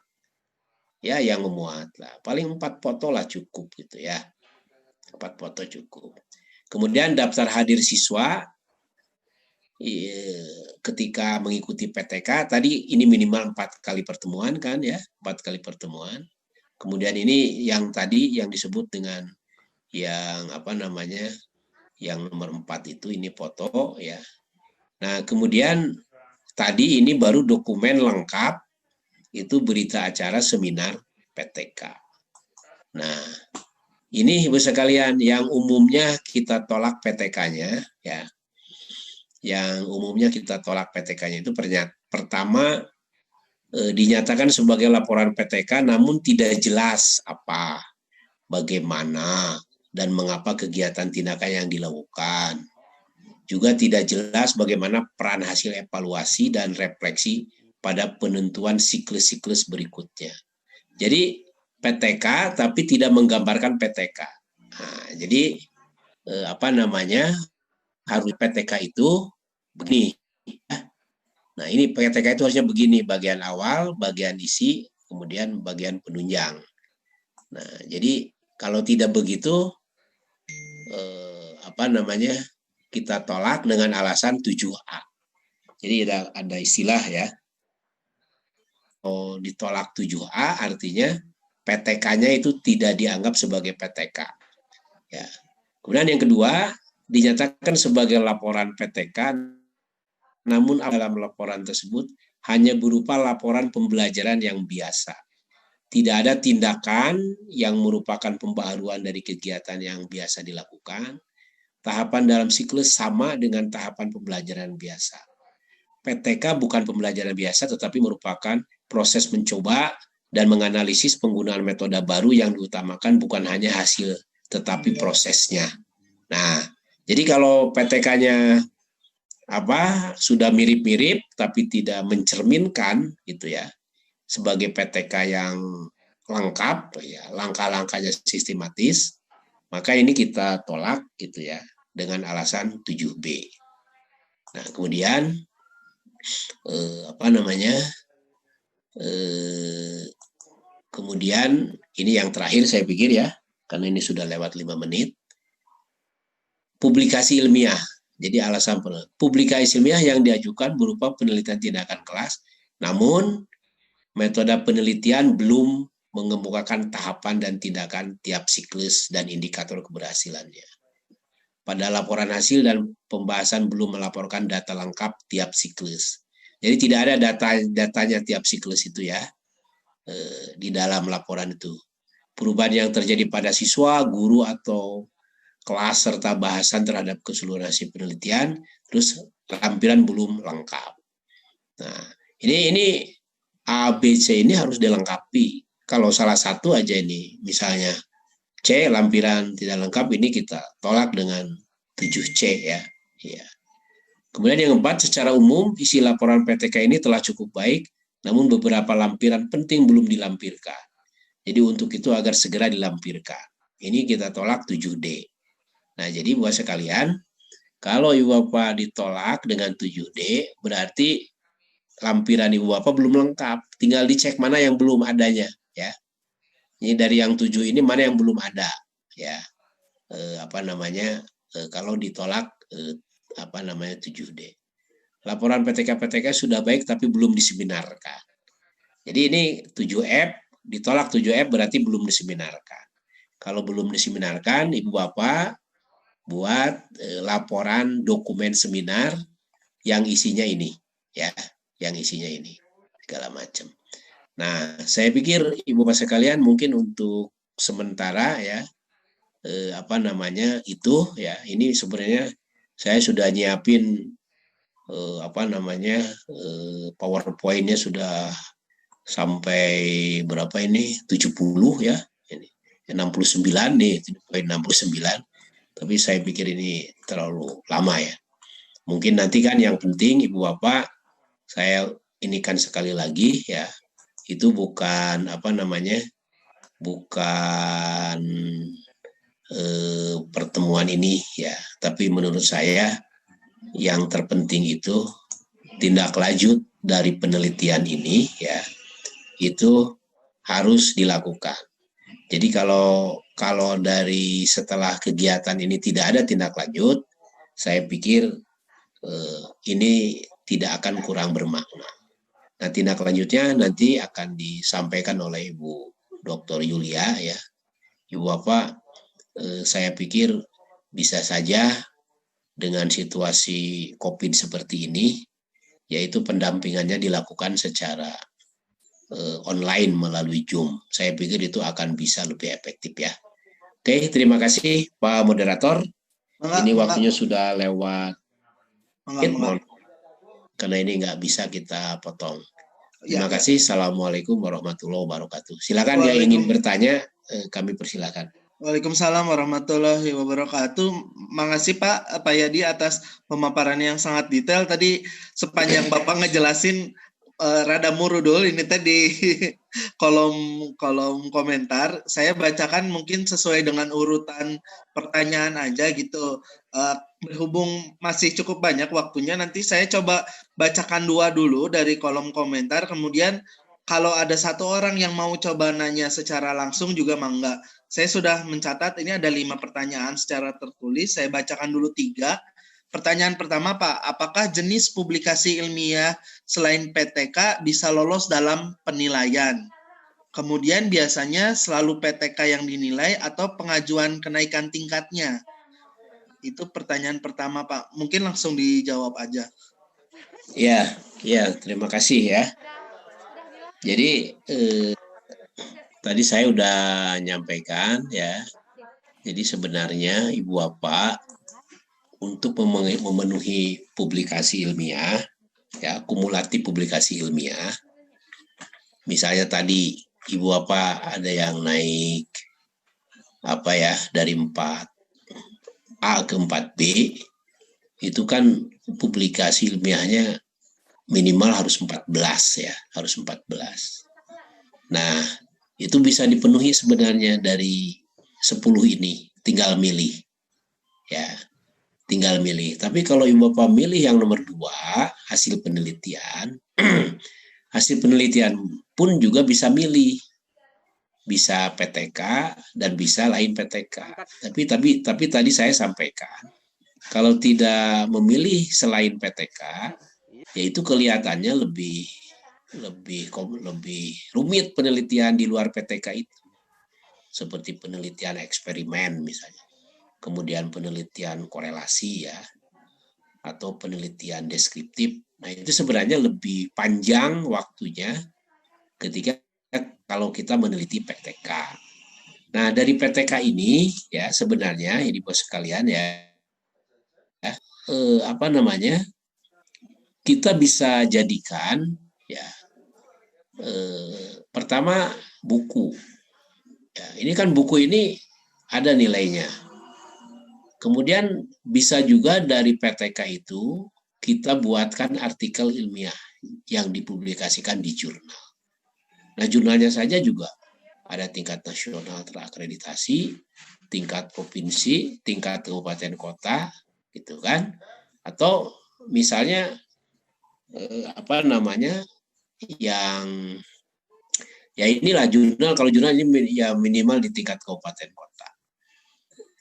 Ya, yang memuat lah. Paling 4 foto lah cukup gitu ya. 4 foto cukup. Kemudian daftar hadir siswa ketika mengikuti PTK, tadi ini minimal 4 kali pertemuan kan ya, 4 kali pertemuan. Kemudian ini yang tadi yang disebut dengan yang apa namanya, yang nomor 4 itu ini foto ya. Nah, kemudian tadi ini baru dokumen lengkap, itu berita acara seminar PTK. Nah, ini Ibu sekalian yang umumnya kita tolak PTK-nya ya. Yang umumnya kita tolak PTK-nya itu pertama dinyatakan sebagai laporan PTK namun tidak jelas apa, bagaimana, dan mengapa kegiatan tindakan yang dilakukan. Juga tidak jelas bagaimana peran hasil evaluasi dan refleksi pada penentuan siklus-siklus berikutnya. Jadi PTK tapi tidak menggambarkan PTK. Nah, jadi apa namanya, harus PTK itu begini. Nah, ini PTK itu harusnya begini, bagian awal, bagian isi, kemudian bagian penunjang. Nah, jadi kalau tidak begitu, apa namanya, kita tolak dengan alasan 7A. Jadi ada istilah ya, kalau ditolak 7A artinya PTK-nya itu tidak dianggap sebagai PTK. Ya. Kemudian yang kedua, dinyatakan sebagai laporan PTK, namun dalam laporan tersebut hanya berupa laporan pembelajaran yang biasa. Tidak ada tindakan yang merupakan pembaharuan dari kegiatan yang biasa dilakukan. Tahapan dalam siklus sama dengan tahapan pembelajaran biasa. PTK bukan pembelajaran biasa, tetapi merupakan proses mencoba dan menganalisis penggunaan metode baru yang diutamakan bukan hanya hasil, tetapi prosesnya. Nah, jadi kalau PTK-nya sudah mirip-mirip tapi tidak mencerminkan gitu ya sebagai PTK yang lengkap ya, langkah-langkahnya sistematis, maka ini kita tolak gitu ya dengan alasan 7B. Nah, kemudian kemudian ini yang terakhir saya pikir ya, karena ini sudah lewat 5 menit. Publikasi ilmiah. Jadi alasan publikasi ilmiah yang diajukan berupa penelitian tindakan kelas, namun metode penelitian belum mengemukakan tahapan dan tindakan tiap siklus dan indikator keberhasilannya. Pada laporan hasil dan pembahasan belum melaporkan data lengkap tiap siklus. Jadi tidak ada datanya tiap siklus itu ya di dalam laporan itu. Perubahan yang terjadi pada siswa, guru atau kelas serta bahasan terhadap keseluruhan hasil penelitian, terus lampiran belum lengkap. Nah, ini A, B, C ini harus dilengkapi. Kalau salah satu aja ini, misalnya C, lampiran tidak lengkap, ini kita tolak dengan 7C ya. Ya. Kemudian yang keempat, secara umum isi laporan PTK ini telah cukup baik, namun beberapa lampiran penting belum dilampirkan. Jadi untuk itu agar segera dilampirkan. Ini kita tolak 7D. Nah, jadi buat sekalian, kalau Ibu Bapak ditolak dengan 7D, berarti lampiran Ibu Bapak belum lengkap. Tinggal dicek mana yang belum adanya, ya. Ini dari yang 7 ini mana yang belum ada, ya. Kalau ditolak 7D. Laporan PTK sudah baik tapi belum diseminarkan. Jadi ini 7F, ditolak 7F berarti belum diseminarkan. Kalau belum diseminarkan, Ibu Bapak buat laporan dokumen seminar yang isinya ini, ya, yang isinya ini segala macam. Nah, saya pikir Ibu Bapak sekalian mungkin untuk sementara ya itu ya, ini sebenarnya saya sudah nyiapin PowerPoint-nya sudah sampai berapa ini? 70 ya. Ini 69 nih, 69. Tapi saya pikir ini terlalu lama ya. Mungkin nanti kan yang penting Ibu Bapak saya inikan sekali lagi ya. Itu bukan bukan pertemuan ini ya, tapi menurut saya yang terpenting itu tindak lanjut dari penelitian ini ya, itu harus dilakukan. Jadi kalau dari setelah kegiatan ini tidak ada tindak lanjut, saya pikir ini tidak akan kurang bermakna. Nah, tindak lanjutnya nanti akan disampaikan oleh Ibu Dr. Yulia ya. Ibu Bapak, saya pikir bisa saja dengan situasi COVID seperti ini, yaitu pendampingannya dilakukan secara online melalui Zoom. Saya pikir itu akan bisa lebih efektif ya. Oke, terima kasih Pak Moderator. Ini waktunya sudah lewat. Karena ini nggak bisa kita potong. Terima kasih. Assalamualaikum warahmatullahi wabarakatuh. Silakan yang ingin bertanya, kami persilakan. Waalaikumsalam warahmatullahi wabarakatuh. Makasih Pak Yadi atas pemaparan yang sangat detail. Tadi sepanjang Bapak ngejelasin rada murudul ini tadi kolom komentar. Saya bacakan mungkin sesuai dengan urutan pertanyaan aja gitu. Berhubung masih cukup banyak waktunya, nanti saya coba bacakan 2 dulu dari kolom komentar. Kemudian kalau ada 1 orang yang mau coba nanya secara langsung juga mangga. Saya sudah mencatat ini ada 5 pertanyaan secara tertulis. Saya bacakan dulu 3. Pertanyaan pertama Pak, apakah jenis publikasi ilmiah selain PTK bisa lolos dalam penilaian? Kemudian biasanya selalu PTK yang dinilai atau pengajuan kenaikan tingkatnya? Itu pertanyaan pertama Pak. Mungkin langsung dijawab aja. Ya, terima kasih ya. Jadi tadi saya udah nyampaikan ya. Jadi sebenarnya Ibu Bapak untuk memenuhi publikasi ilmiah ya, kumulatif publikasi ilmiah. Misalnya tadi Ibu Bapak ada yang naik dari 4A ke 4B, itu kan publikasi ilmiahnya minimal harus 14 ya, harus 14. Nah, itu bisa dipenuhi sebenarnya dari 10 ini, tinggal milih. Ya, tinggal milih. Tapi kalau Ibu Bapak milih yang nomor 2, hasil penelitian, hasil penelitian pun juga bisa milih. Bisa PTK dan bisa lain PTK. Tapi tadi saya sampaikan, kalau tidak memilih selain PTK, yaitu kelihatannya lebih rumit penelitian di luar PTK itu. Seperti penelitian eksperimen misalnya. Kemudian penelitian korelasi ya. Atau penelitian deskriptif. Nah, itu sebenarnya lebih panjang waktunya ketika kalau kita meneliti PTK. Nah, dari PTK ini ya sebenarnya ini bos sekalian kita bisa jadikan ya pertama buku. Ya, ini kan buku ini ada nilainya. Kemudian bisa juga dari PTK itu kita buatkan artikel ilmiah yang dipublikasikan di jurnal. Nah, jurnalnya saja juga ada tingkat nasional terakreditasi, tingkat provinsi, tingkat kabupaten kota, gitu kan? Atau misalnya yang ya inilah jurnal, kalau jurnal ini ya minimal di tingkat kabupaten kota.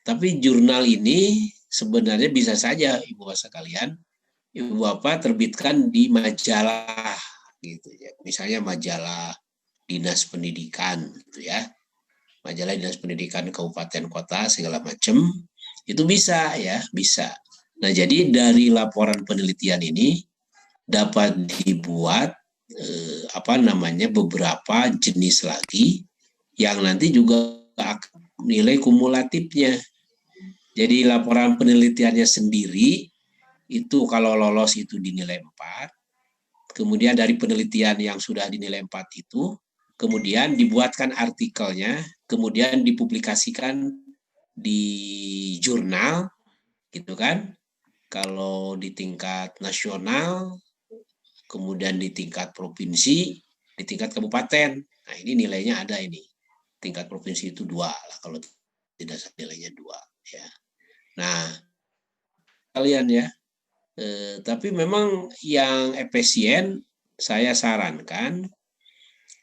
Tapi jurnal ini sebenarnya bisa saja Ibu Bapak sekalian, Ibu Bapak terbitkan di majalah gitu ya. Misalnya majalah Dinas Pendidikan gitu ya. Majalah Dinas Pendidikan kabupaten kota segala macam. Itu bisa ya, bisa. Nah, jadi dari laporan penelitian ini dapat dibuat beberapa jenis lagi yang nanti juga akan nilai kumulatifnya. Jadi laporan penelitiannya sendiri itu kalau lolos itu dinilai 4. Kemudian dari penelitian yang sudah dinilai 4 itu, kemudian dibuatkan artikelnya, kemudian dipublikasikan di jurnal, gitu kan. Kalau di tingkat nasional, kemudian di tingkat provinsi, di tingkat kabupaten. Nah, ini nilainya ada ini. Tingkat provinsi itu 2 lah, kalau tidak salah nilainya 2 ya. Nah, kalian ya. Tapi memang yang efisien saya sarankan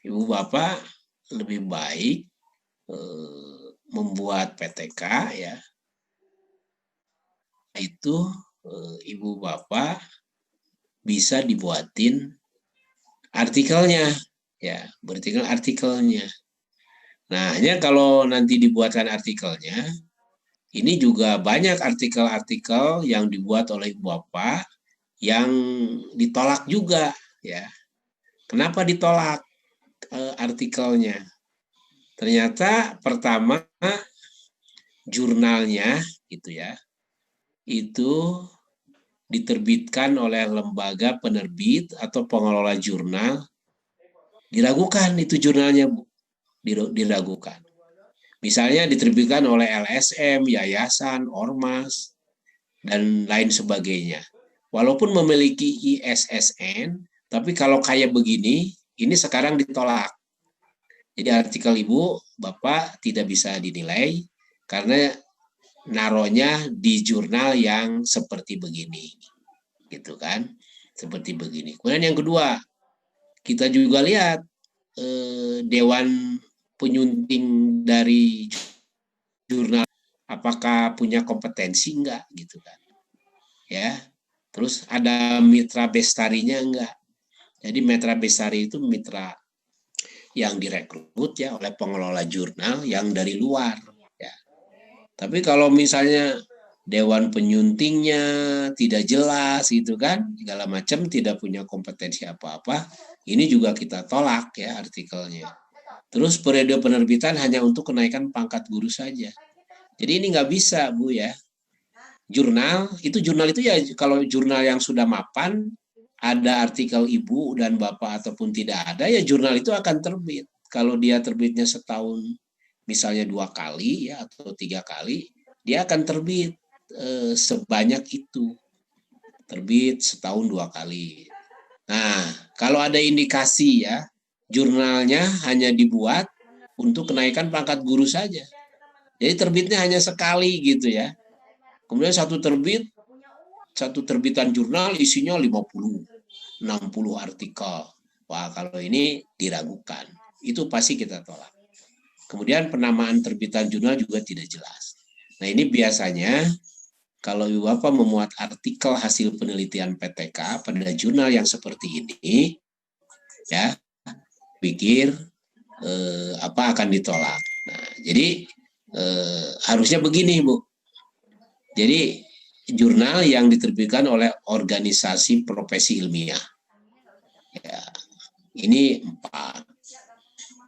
Ibu Bapak lebih baik membuat PTK ya. Itu Ibu Bapak bisa dibuatin artikelnya ya, berarti artikelnya. Nah, hanya kalau nanti dibuatkan artikelnya, ini juga banyak artikel-artikel yang dibuat oleh Ibu Bapak yang ditolak juga ya. Kenapa ditolak artikelnya? Ternyata pertama jurnalnya gitu ya, itu diterbitkan oleh lembaga penerbit atau pengelola jurnal, diragukan itu jurnalnya, Bu. Diragukan. Misalnya diterbitkan oleh LSM, yayasan, ormas, dan lain sebagainya. Walaupun memiliki ISSN, tapi kalau kayak begini, ini sekarang ditolak. Jadi artikel Ibu, Bapak tidak bisa dinilai karena naruhnya di jurnal yang seperti begini. Gitu kan? Seperti begini. Kemudian yang kedua, kita juga lihat Dewan Penyunting dari jurnal apakah punya kompetensi enggak gitu kan ya. Terus ada mitra bestarinya enggak. Jadi mitra bestari itu mitra yang direkrut ya oleh pengelola jurnal yang dari luar ya. Tapi kalau misalnya dewan penyuntingnya tidak jelas gitu kan, segala macam, tidak punya kompetensi apa-apa, ini juga kita tolak ya artikelnya. Terus periode penerbitan hanya untuk kenaikan pangkat guru saja. Jadi ini nggak bisa, Bu ya. Jurnal itu ya kalau jurnal yang sudah mapan, ada artikel Ibu dan Bapak ataupun tidak ada, ya jurnal itu akan terbit. Kalau dia terbitnya setahun misalnya 2 kali ya atau 3 kali, dia akan terbit sebanyak itu. Terbit setahun 2 kali. Nah, kalau ada indikasi ya, jurnalnya hanya dibuat untuk kenaikan pangkat guru saja. Jadi terbitnya hanya sekali gitu ya. Kemudian satu terbitan jurnal isinya 50, 60 artikel. Wah, kalau ini diragukan. Itu pasti kita tolak. Kemudian penamaan terbitan jurnal juga tidak jelas. Nah, ini biasanya kalau Ibu Bapak memuat artikel hasil penelitian PTK pada jurnal yang seperti ini, ya, pikir akan ditolak. Nah, jadi harusnya begini, Bu. Jadi jurnal yang diterbitkan oleh organisasi profesi ilmiah, ya, ini 4.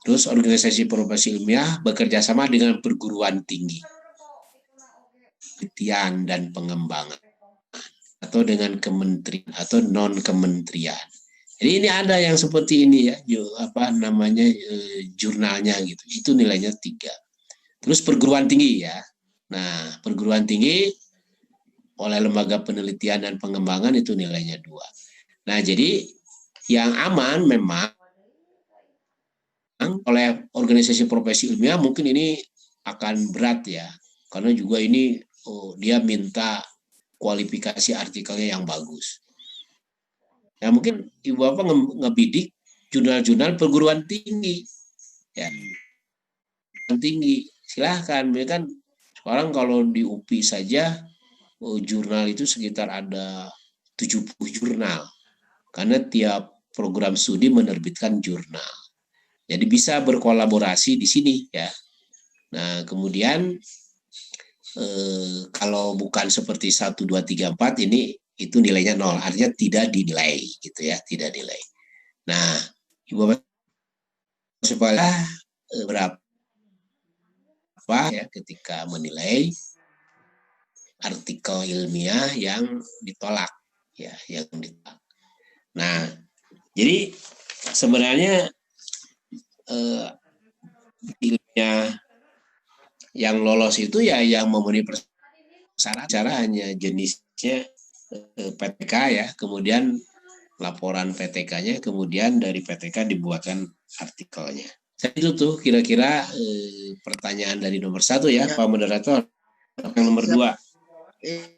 Terus organisasi profesi ilmiah bekerja sama dengan perguruan tinggi, penelitian dan pengembangan, atau dengan kementerian atau non kementerian. Jadi ini ada yang seperti ini ya, jurnalnya gitu. Itu nilainya 3. Terus perguruan tinggi ya. Nah, perguruan tinggi oleh lembaga penelitian dan pengembangan itu nilainya 2. Nah, jadi yang aman memang oleh organisasi profesi ilmiah mungkin ini akan berat ya. Karena juga ini dia minta kualifikasi artikelnya yang bagus. Ya mungkin Ibu Bapak ngebidik jurnal-jurnal perguruan tinggi. Ya. Tinggi. Silahkan. Kan sekarang kalau di UPI saja jurnal itu sekitar ada 70 jurnal. Karena tiap program studi menerbitkan jurnal. Jadi bisa berkolaborasi di sini ya. Nah, kemudian kalau bukan seperti 1, 2, 3, 4 ini itu nilainya 0, artinya tidak dinilai gitu ya, tidak nilai. Nah, Ibu Bapak supaya berapa ya ketika menilai artikel ilmiah yang ditolak, ya, yang ditolak. Nah, jadi sebenarnya ilmiah yang lolos itu ya yang memenuhi persyaratan, cara hanya jenisnya PTK ya, kemudian laporan PTK-nya, kemudian dari PTK dibuatkan artikelnya. Itu tuh kira-kira pertanyaan dari nomor 1 ya, Pak Moderator. Yang nomor 2.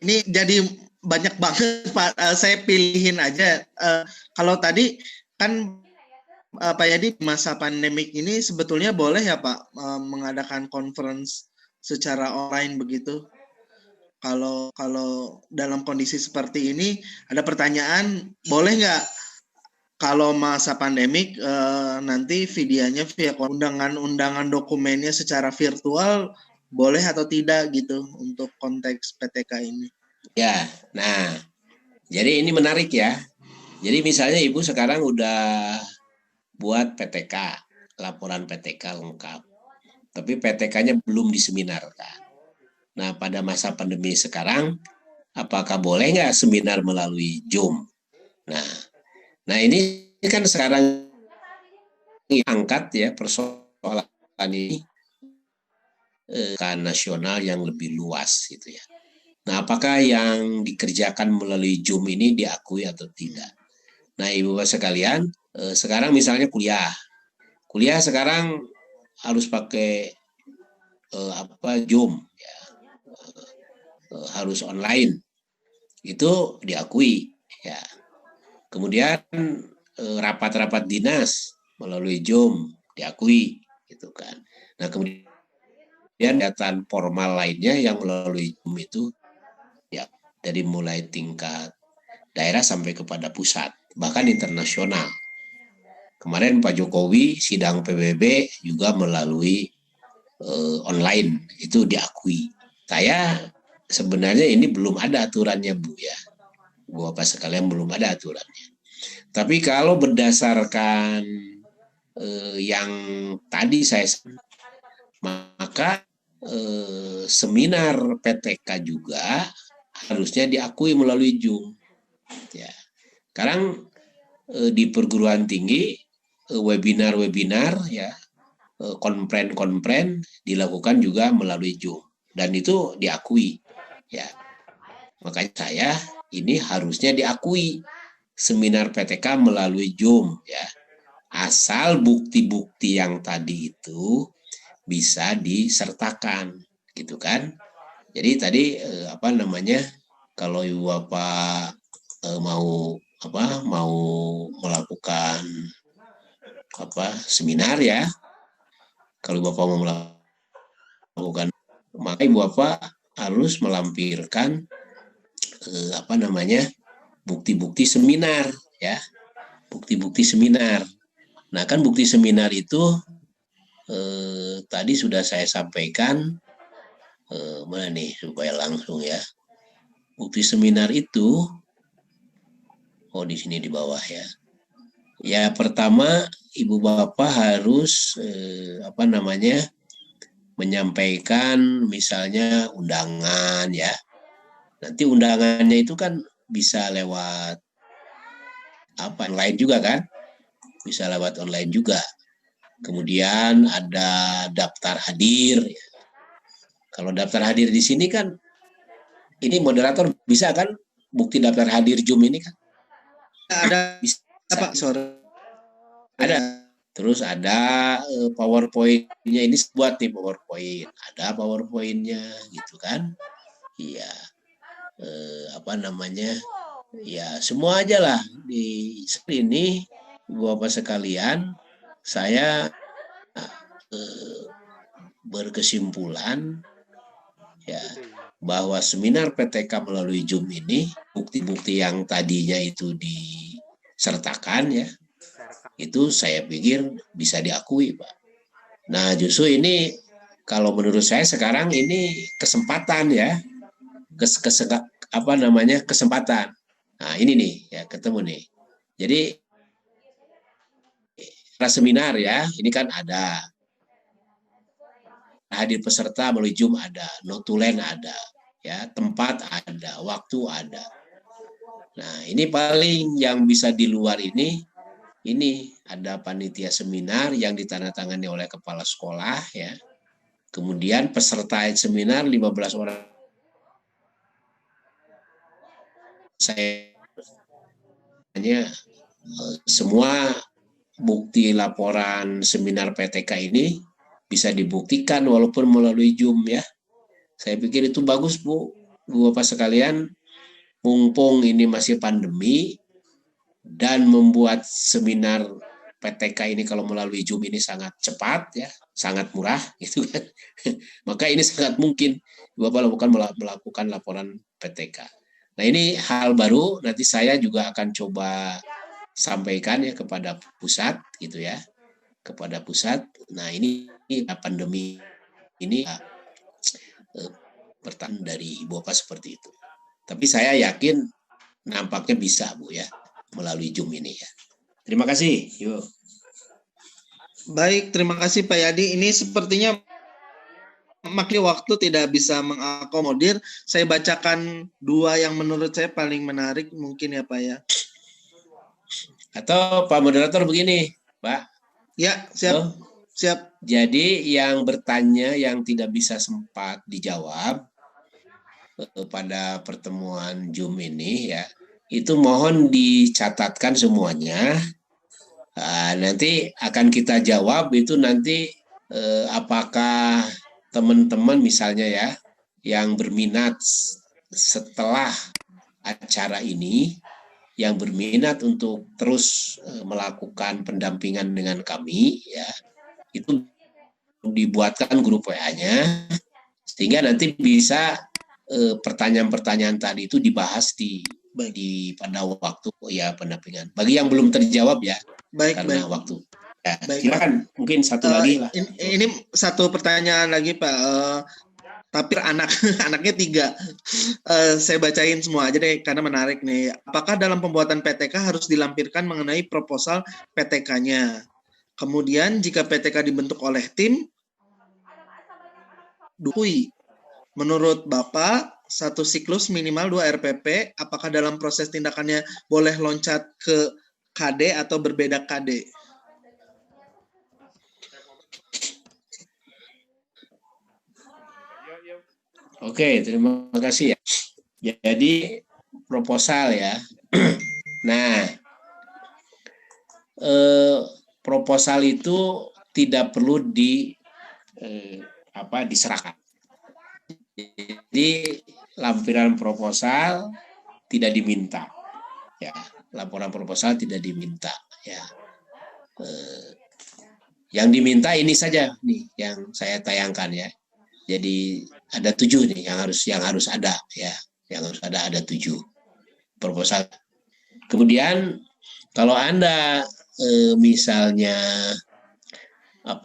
Ini jadi banyak banget Pak. Saya pilihin aja. Kalau tadi kan Pak Yadi, masa pandemik ini sebetulnya boleh ya Pak mengadakan conference secara online begitu? Kalau dalam kondisi seperti ini ada pertanyaan, boleh nggak kalau masa pandemik nanti videonya via undangan dokumennya secara virtual, boleh atau tidak gitu untuk konteks PTK ini? Ya, nah jadi ini menarik ya. Jadi misalnya Ibu sekarang udah buat PTK, laporan PTK lengkap, tapi PTK-nya belum diseminarkan. Nah, pada masa pandemi sekarang, apakah boleh nggak seminar melalui Zoom? Nah ini kan sekarang angkat ya persoalan ini kan nasional yang lebih luas gitu ya. Nah, apakah yang dikerjakan melalui Zoom ini diakui atau tidak? Nah, Ibu Bapak sekalian, sekarang misalnya kuliah sekarang harus pakai Zoom ya. Harus online, itu diakui ya. Kemudian rapat-rapat dinas melalui Zoom diakui gitu kan. Nah, kemudian kegiatan formal lainnya yang melalui Zoom itu ya, dari mulai tingkat daerah sampai kepada pusat, bahkan internasional. Kemarin Pak Jokowi sidang PBB juga melalui online, itu diakui. Saya sebenarnya ini belum ada aturannya Bu ya, Bu Bapak sekalian, belum ada aturannya. Tapi kalau berdasarkan yang tadi saya maka seminar PTK juga harusnya diakui melalui Zoom. Ya. Sekarang di perguruan tinggi webinar ya, konferen dilakukan juga melalui Zoom dan itu diakui ya. Makanya saya ini harusnya diakui seminar PTK melalui Zoom ya. Asal bukti-bukti yang tadi itu bisa disertakan gitu kan. Jadi tadi kalau Ibu Bapak mau melakukan seminar ya, kalau Bapak mau melakukan, maka Ibu Bapak harus melampirkan bukti-bukti seminar ya, bukti-bukti seminar. Nah kan bukti seminar itu tadi sudah saya sampaikan, mana nih supaya langsung ya. Bukti seminar itu, di sini di bawah ya. Ya pertama Ibu Bapak harus menyampaikan misalnya undangan ya. Nanti undangannya itu kan bisa lewat online juga kan? Bisa lewat online juga. Kemudian ada daftar hadir. Kalau daftar hadir di sini kan, ini moderator bisa kan bukti daftar hadir Zoom ini kan? Ada bisa. Pak, sorry. Ada. Terus ada PowerPoint-nya, ini buat nih PowerPoint. Ada PowerPoint-nya gitu kan? Iya. Ya semua aja lah di sini Bapak sekalian, saya berkesimpulan ya bahwa seminar PTK melalui Zoom ini, bukti-bukti yang tadinya itu disertakan ya, itu saya pikir bisa diakui Pak. Nah justru ini kalau menurut saya sekarang ini kesempatan ya, kesempatan. Nah, ini nih ya ketemu nih. Jadi kesempatan. Nah, ini nih ya ketemu nih. Jadi kesempatan. Nah, ini nih ya ketemu nih. Jadi kesempatan. Nah, ini nih ya ketemu nih. Jadi kesempatan. Nah, ini nih ya ketemu nih. Jadi kesempatan. Nah, ini nih ya ketemu nih. Jadi kesempatan. Nah, ini nih ya ketemu nih. Jadi kesempatan. Nah, ini nih ya ketemu nih. Jadi seminar ya, ini kan ada. Hadir peserta melalui Zoom ada, notulen ada, ya, tempat ada, waktu ada. Nah, ini paling yang bisa di luar ini ada panitia seminar yang ditandatangani oleh kepala sekolah ya. Kemudian peserta seminar 15 orang. Saya hanya semua bukti laporan seminar PTK ini bisa dibuktikan walaupun melalui Zoom ya. Saya pikir itu bagus Bu Bapak sekalian, mumpung ini masih pandemi dan membuat seminar PTK ini kalau melalui Zoom ini sangat cepat ya, sangat murah gitu kan. Maka ini sangat mungkin Bapak melakukan laporan PTK. Nah, ini hal baru, nanti saya juga akan coba sampaikan ya kepada pusat gitu ya. Kepada pusat. Nah, ini pandemi ini bertahan dari Ibu Bapak seperti itu. Tapi saya yakin nampaknya bisa Bu ya melalui Zoom ini ya. Terima kasih. Yuk. Baik, terima kasih Pak Yadi. Ini sepertinya makin waktu tidak bisa mengakomodir. Saya bacakan 2 yang menurut saya paling menarik mungkin ya Pak ya. Atau Pak Moderator begini, Pak. Ya, siap. Siap. Jadi yang bertanya yang tidak bisa sempat dijawab pada pertemuan Zoom ini ya, itu mohon dicatatkan semuanya. Nanti akan kita jawab itu nanti apakah teman-teman misalnya ya yang berminat setelah acara ini, yang berminat untuk terus melakukan pendampingan dengan kami ya, itu dibuatkan grup WA-nya sehingga nanti bisa pertanyaan-pertanyaan tadi itu dibahas di pada waktu ya pendampingan. Bagi yang belum terjawab ya, karena waktu. Ya, silakan mungkin satu lagi lah. Ini satu pertanyaan lagi Pak. Tapi anaknya 3. Saya bacain semua aja deh karena menarik nih. Apakah dalam pembuatan PTK harus dilampirkan mengenai proposal PTK-nya? Kemudian jika PTK dibentuk oleh tim, menurut Bapak, 1 siklus minimal 2 RPP, apakah dalam proses tindakannya boleh loncat ke KD atau berbeda KD? Oke, terima kasih ya. Jadi proposal ya. Nah, proposal itu tidak perlu diserahkan. Jadi lampiran proposal tidak diminta, ya. Laporan proposal tidak diminta, ya. Yang diminta ini saja nih yang saya tayangkan ya. Jadi ada 7 nih yang harus ada ya, yang harus ada 7 proposal. Kemudian kalau Anda misalnya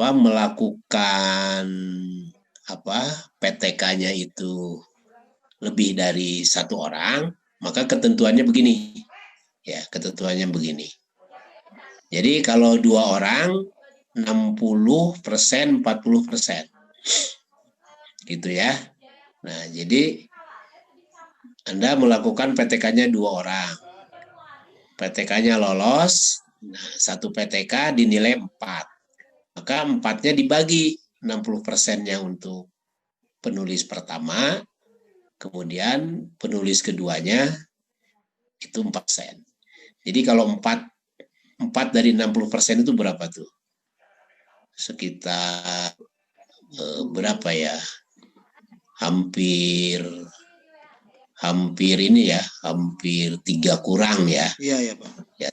melakukan PTK-nya itu lebih dari 1 orang, maka ketentuannya begini. Ya, ketentuannya begini. Jadi kalau 2 orang 60%, 40%. Gitu ya. Nah, jadi Anda melakukan PTK-nya 2 orang. PTK-nya lolos, nah 1 PTK dinilai 4. Maka 4-nya dibagi, 60%-nya untuk penulis pertama, kemudian penulis keduanya itu 4%. Jadi kalau 4 dari 60% itu berapa tuh? Sekitar berapa ya? Hampir ini ya, hampir 3 kurang ya. Iya Pak. Ya,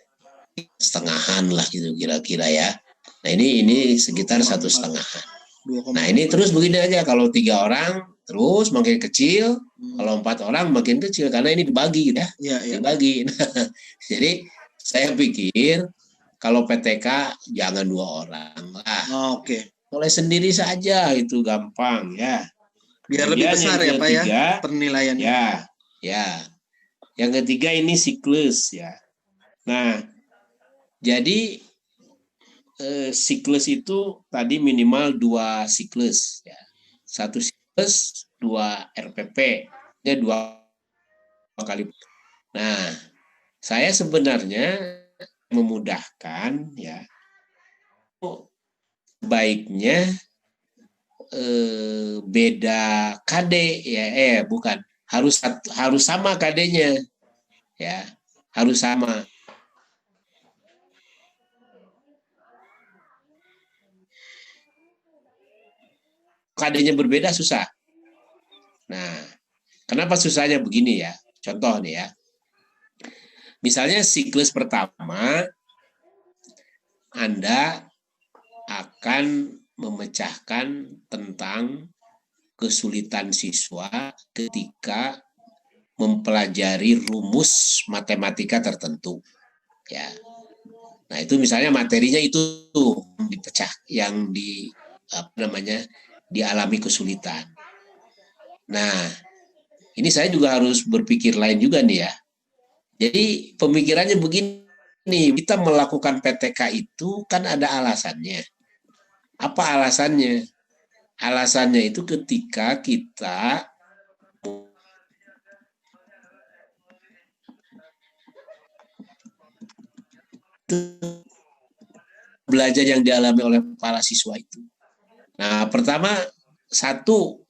setengahan lah gitu kira-kira ya. Nah ini sekitar 1,5. Nah ini terus begini aja, kalau 3 orang terus makin kecil, kalau 4 orang makin kecil karena ini dibagi ya. Dibagi. Nah, jadi saya pikir kalau PTK jangan 2 orang lah. Oke. Boleh sendiri saja, itu gampang ya. Biar lebih besar ya Pak ya penilaiannya. Ya. Yang ketiga ini siklus ya. Nah, jadi siklus itu tadi minimal 2 siklus ya. 1 siklus 2 RPP, ya 2 kali. Nah, saya sebenarnya memudahkan ya, baiknya beda KD ya, bukan harus sama KD-nya ya, harus sama. KD-nya berbeda susah. Nah, kenapa susahnya begini ya? Contoh nih ya. Misalnya siklus pertama, Anda akan memecahkan tentang kesulitan siswa ketika mempelajari rumus matematika tertentu. Ya. Nah, itu misalnya materinya itu dipecah, yang dialami kesulitan. Nah, ini saya juga harus berpikir lain juga nih ya. Jadi pemikirannya begini, kita melakukan PTK itu kan ada alasannya. Apa alasannya? Alasannya itu ketika kita belajar yang dialami oleh para siswa itu. Nah, pertama, satu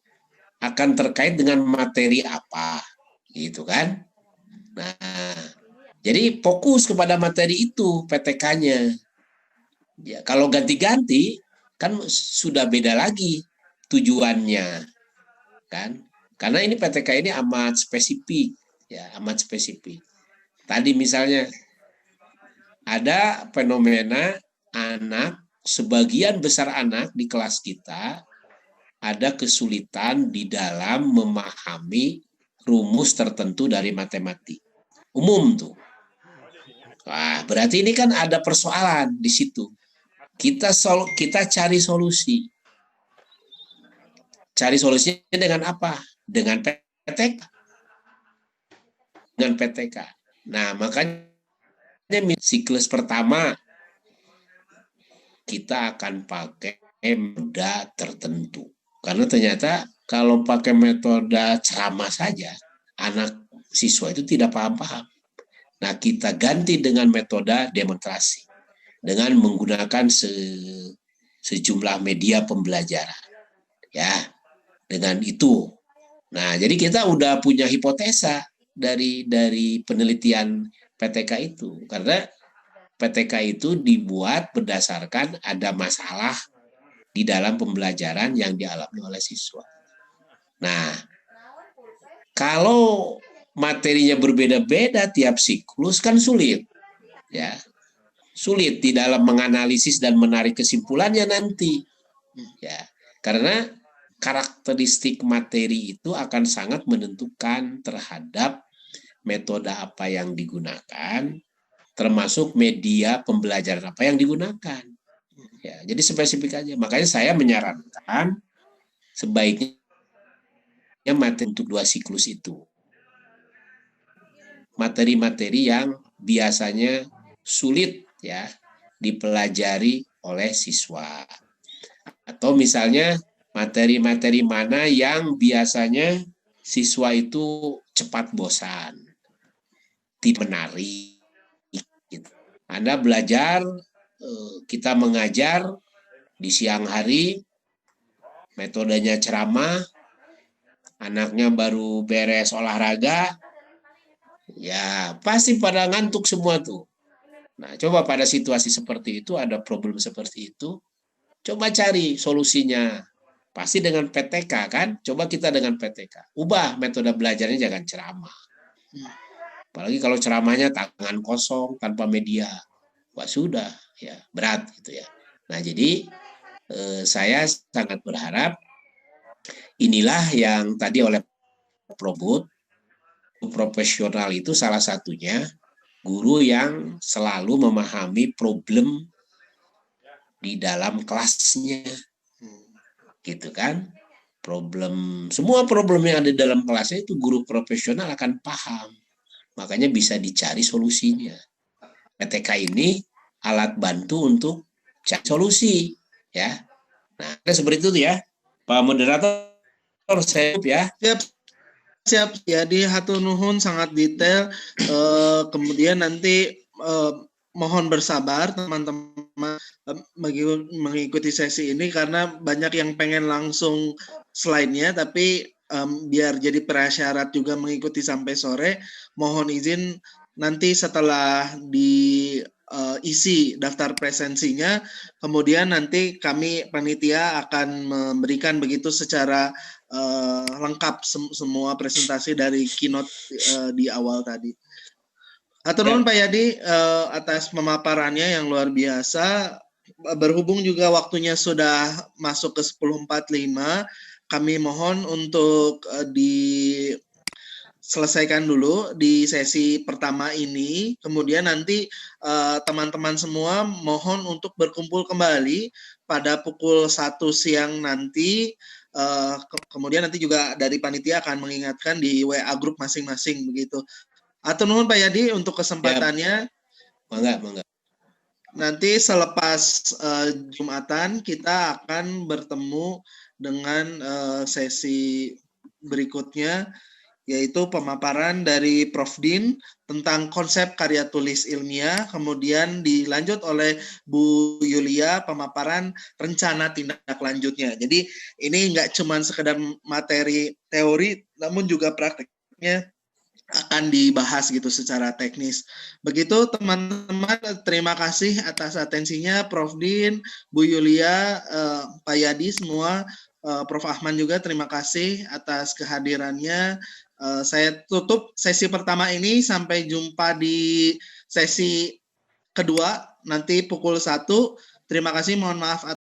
akan terkait dengan materi apa, gitu kan? Nah, jadi fokus kepada materi itu PTK-nya. Ya, kalau ganti-ganti kan sudah beda lagi tujuannya, kan? Karena ini PTK ini amat spesifik, ya, amat spesifik. Tadi misalnya ada fenomena anak, sebagian besar anak di kelas kita ada kesulitan di dalam memahami rumus tertentu dari matematik. Umum tuh. Wah, berarti ini kan ada persoalan di situ. Kita cari solusi. Cari solusinya dengan apa? Dengan PTK. Dengan PTK. Nah, makanya siklus pertama kita akan pakai metode tertentu. Karena ternyata kalau pakai metode ceramah saja, anak siswa itu tidak paham-paham. Nah, kita ganti dengan metode demonstrasi dengan menggunakan sejumlah media pembelajaran. Ya, dengan itu. Nah, jadi kita udah punya hipotesa dari penelitian PTK itu. Karena PTK itu dibuat berdasarkan ada masalah di dalam pembelajaran yang dialami oleh siswa. Nah, kalau materinya berbeda-beda tiap siklus kan sulit. Ya. Sulit di dalam menganalisis dan menarik kesimpulannya nanti. Ya. Karena karakteristik materi itu akan sangat menentukan terhadap metode apa yang digunakan, termasuk media pembelajaran apa yang digunakan. Ya, jadi spesifik aja. Makanya saya menyarankan sebaiknya materi untuk 2 siklus itu. Materi-materi yang biasanya sulit ya dipelajari oleh siswa. Atau misalnya materi-materi mana yang biasanya siswa itu cepat bosan, tidak menarik. Gitu. Anda belajar, kita mengajar di siang hari, metodenya ceramah, anaknya baru beres olahraga, ya pasti pada ngantuk semua tuh. Nah, coba pada situasi seperti itu, ada problem seperti itu, coba cari solusinya. Pasti dengan PTK kan? Coba kita dengan PTK. Ubah metode belajarnya, jangan ceramah. Apalagi kalau ceramahnya tangan kosong, tanpa media. Wah sudah, ya berat gitu ya. Nah jadi saya sangat berharap inilah yang tadi oleh Probud, profesional itu salah satunya guru yang selalu memahami problem di dalam kelasnya, gitu kan? Semua problem yang ada dalam kelasnya itu guru profesional akan paham, makanya bisa dicari solusinya. PTK ini alat bantu untuk cari solusi ya. Nah, seperti itu ya. Pak Moderator, saya ya. Siap. Jadi hatur nuhun sangat detail. Kemudian nanti mohon bersabar teman-teman mengikuti sesi ini karena banyak yang pengen langsung slide-nya, tapi biar jadi prasyarat juga mengikuti sampai sore, mohon izin nanti setelah isi daftar presensinya, kemudian nanti kami panitia akan memberikan begitu secara lengkap semua presentasi dari keynote di awal tadi. Atur nuhun Pak Yadi atas pemaparannya yang luar biasa. Berhubung juga waktunya sudah masuk ke 10.45, kami mohon untuk selesaikan dulu di sesi pertama ini, kemudian nanti teman-teman semua mohon untuk berkumpul kembali pada pukul 1 siang nanti, kemudian nanti juga dari panitia akan mengingatkan di WA grup masing-masing begitu. Atur nuhun Pak Yadi untuk kesempatannya. Mangga. Nanti selepas Jumatan kita akan bertemu dengan sesi berikutnya, yaitu pemaparan dari Prof. Din tentang konsep karya tulis ilmiah, kemudian dilanjut oleh Bu Yulia pemaparan rencana tindak lanjutnya. Jadi ini nggak cuma sekedar materi teori, namun juga prakteknya akan dibahas gitu secara teknis. Begitu teman-teman, terima kasih atas atensinya Prof. Din, Bu Yulia, Pak Yadi semua, Prof. Ahmad juga terima kasih atas kehadirannya. Saya tutup sesi pertama ini, sampai jumpa di sesi kedua nanti pukul 1. Terima kasih, mohon maaf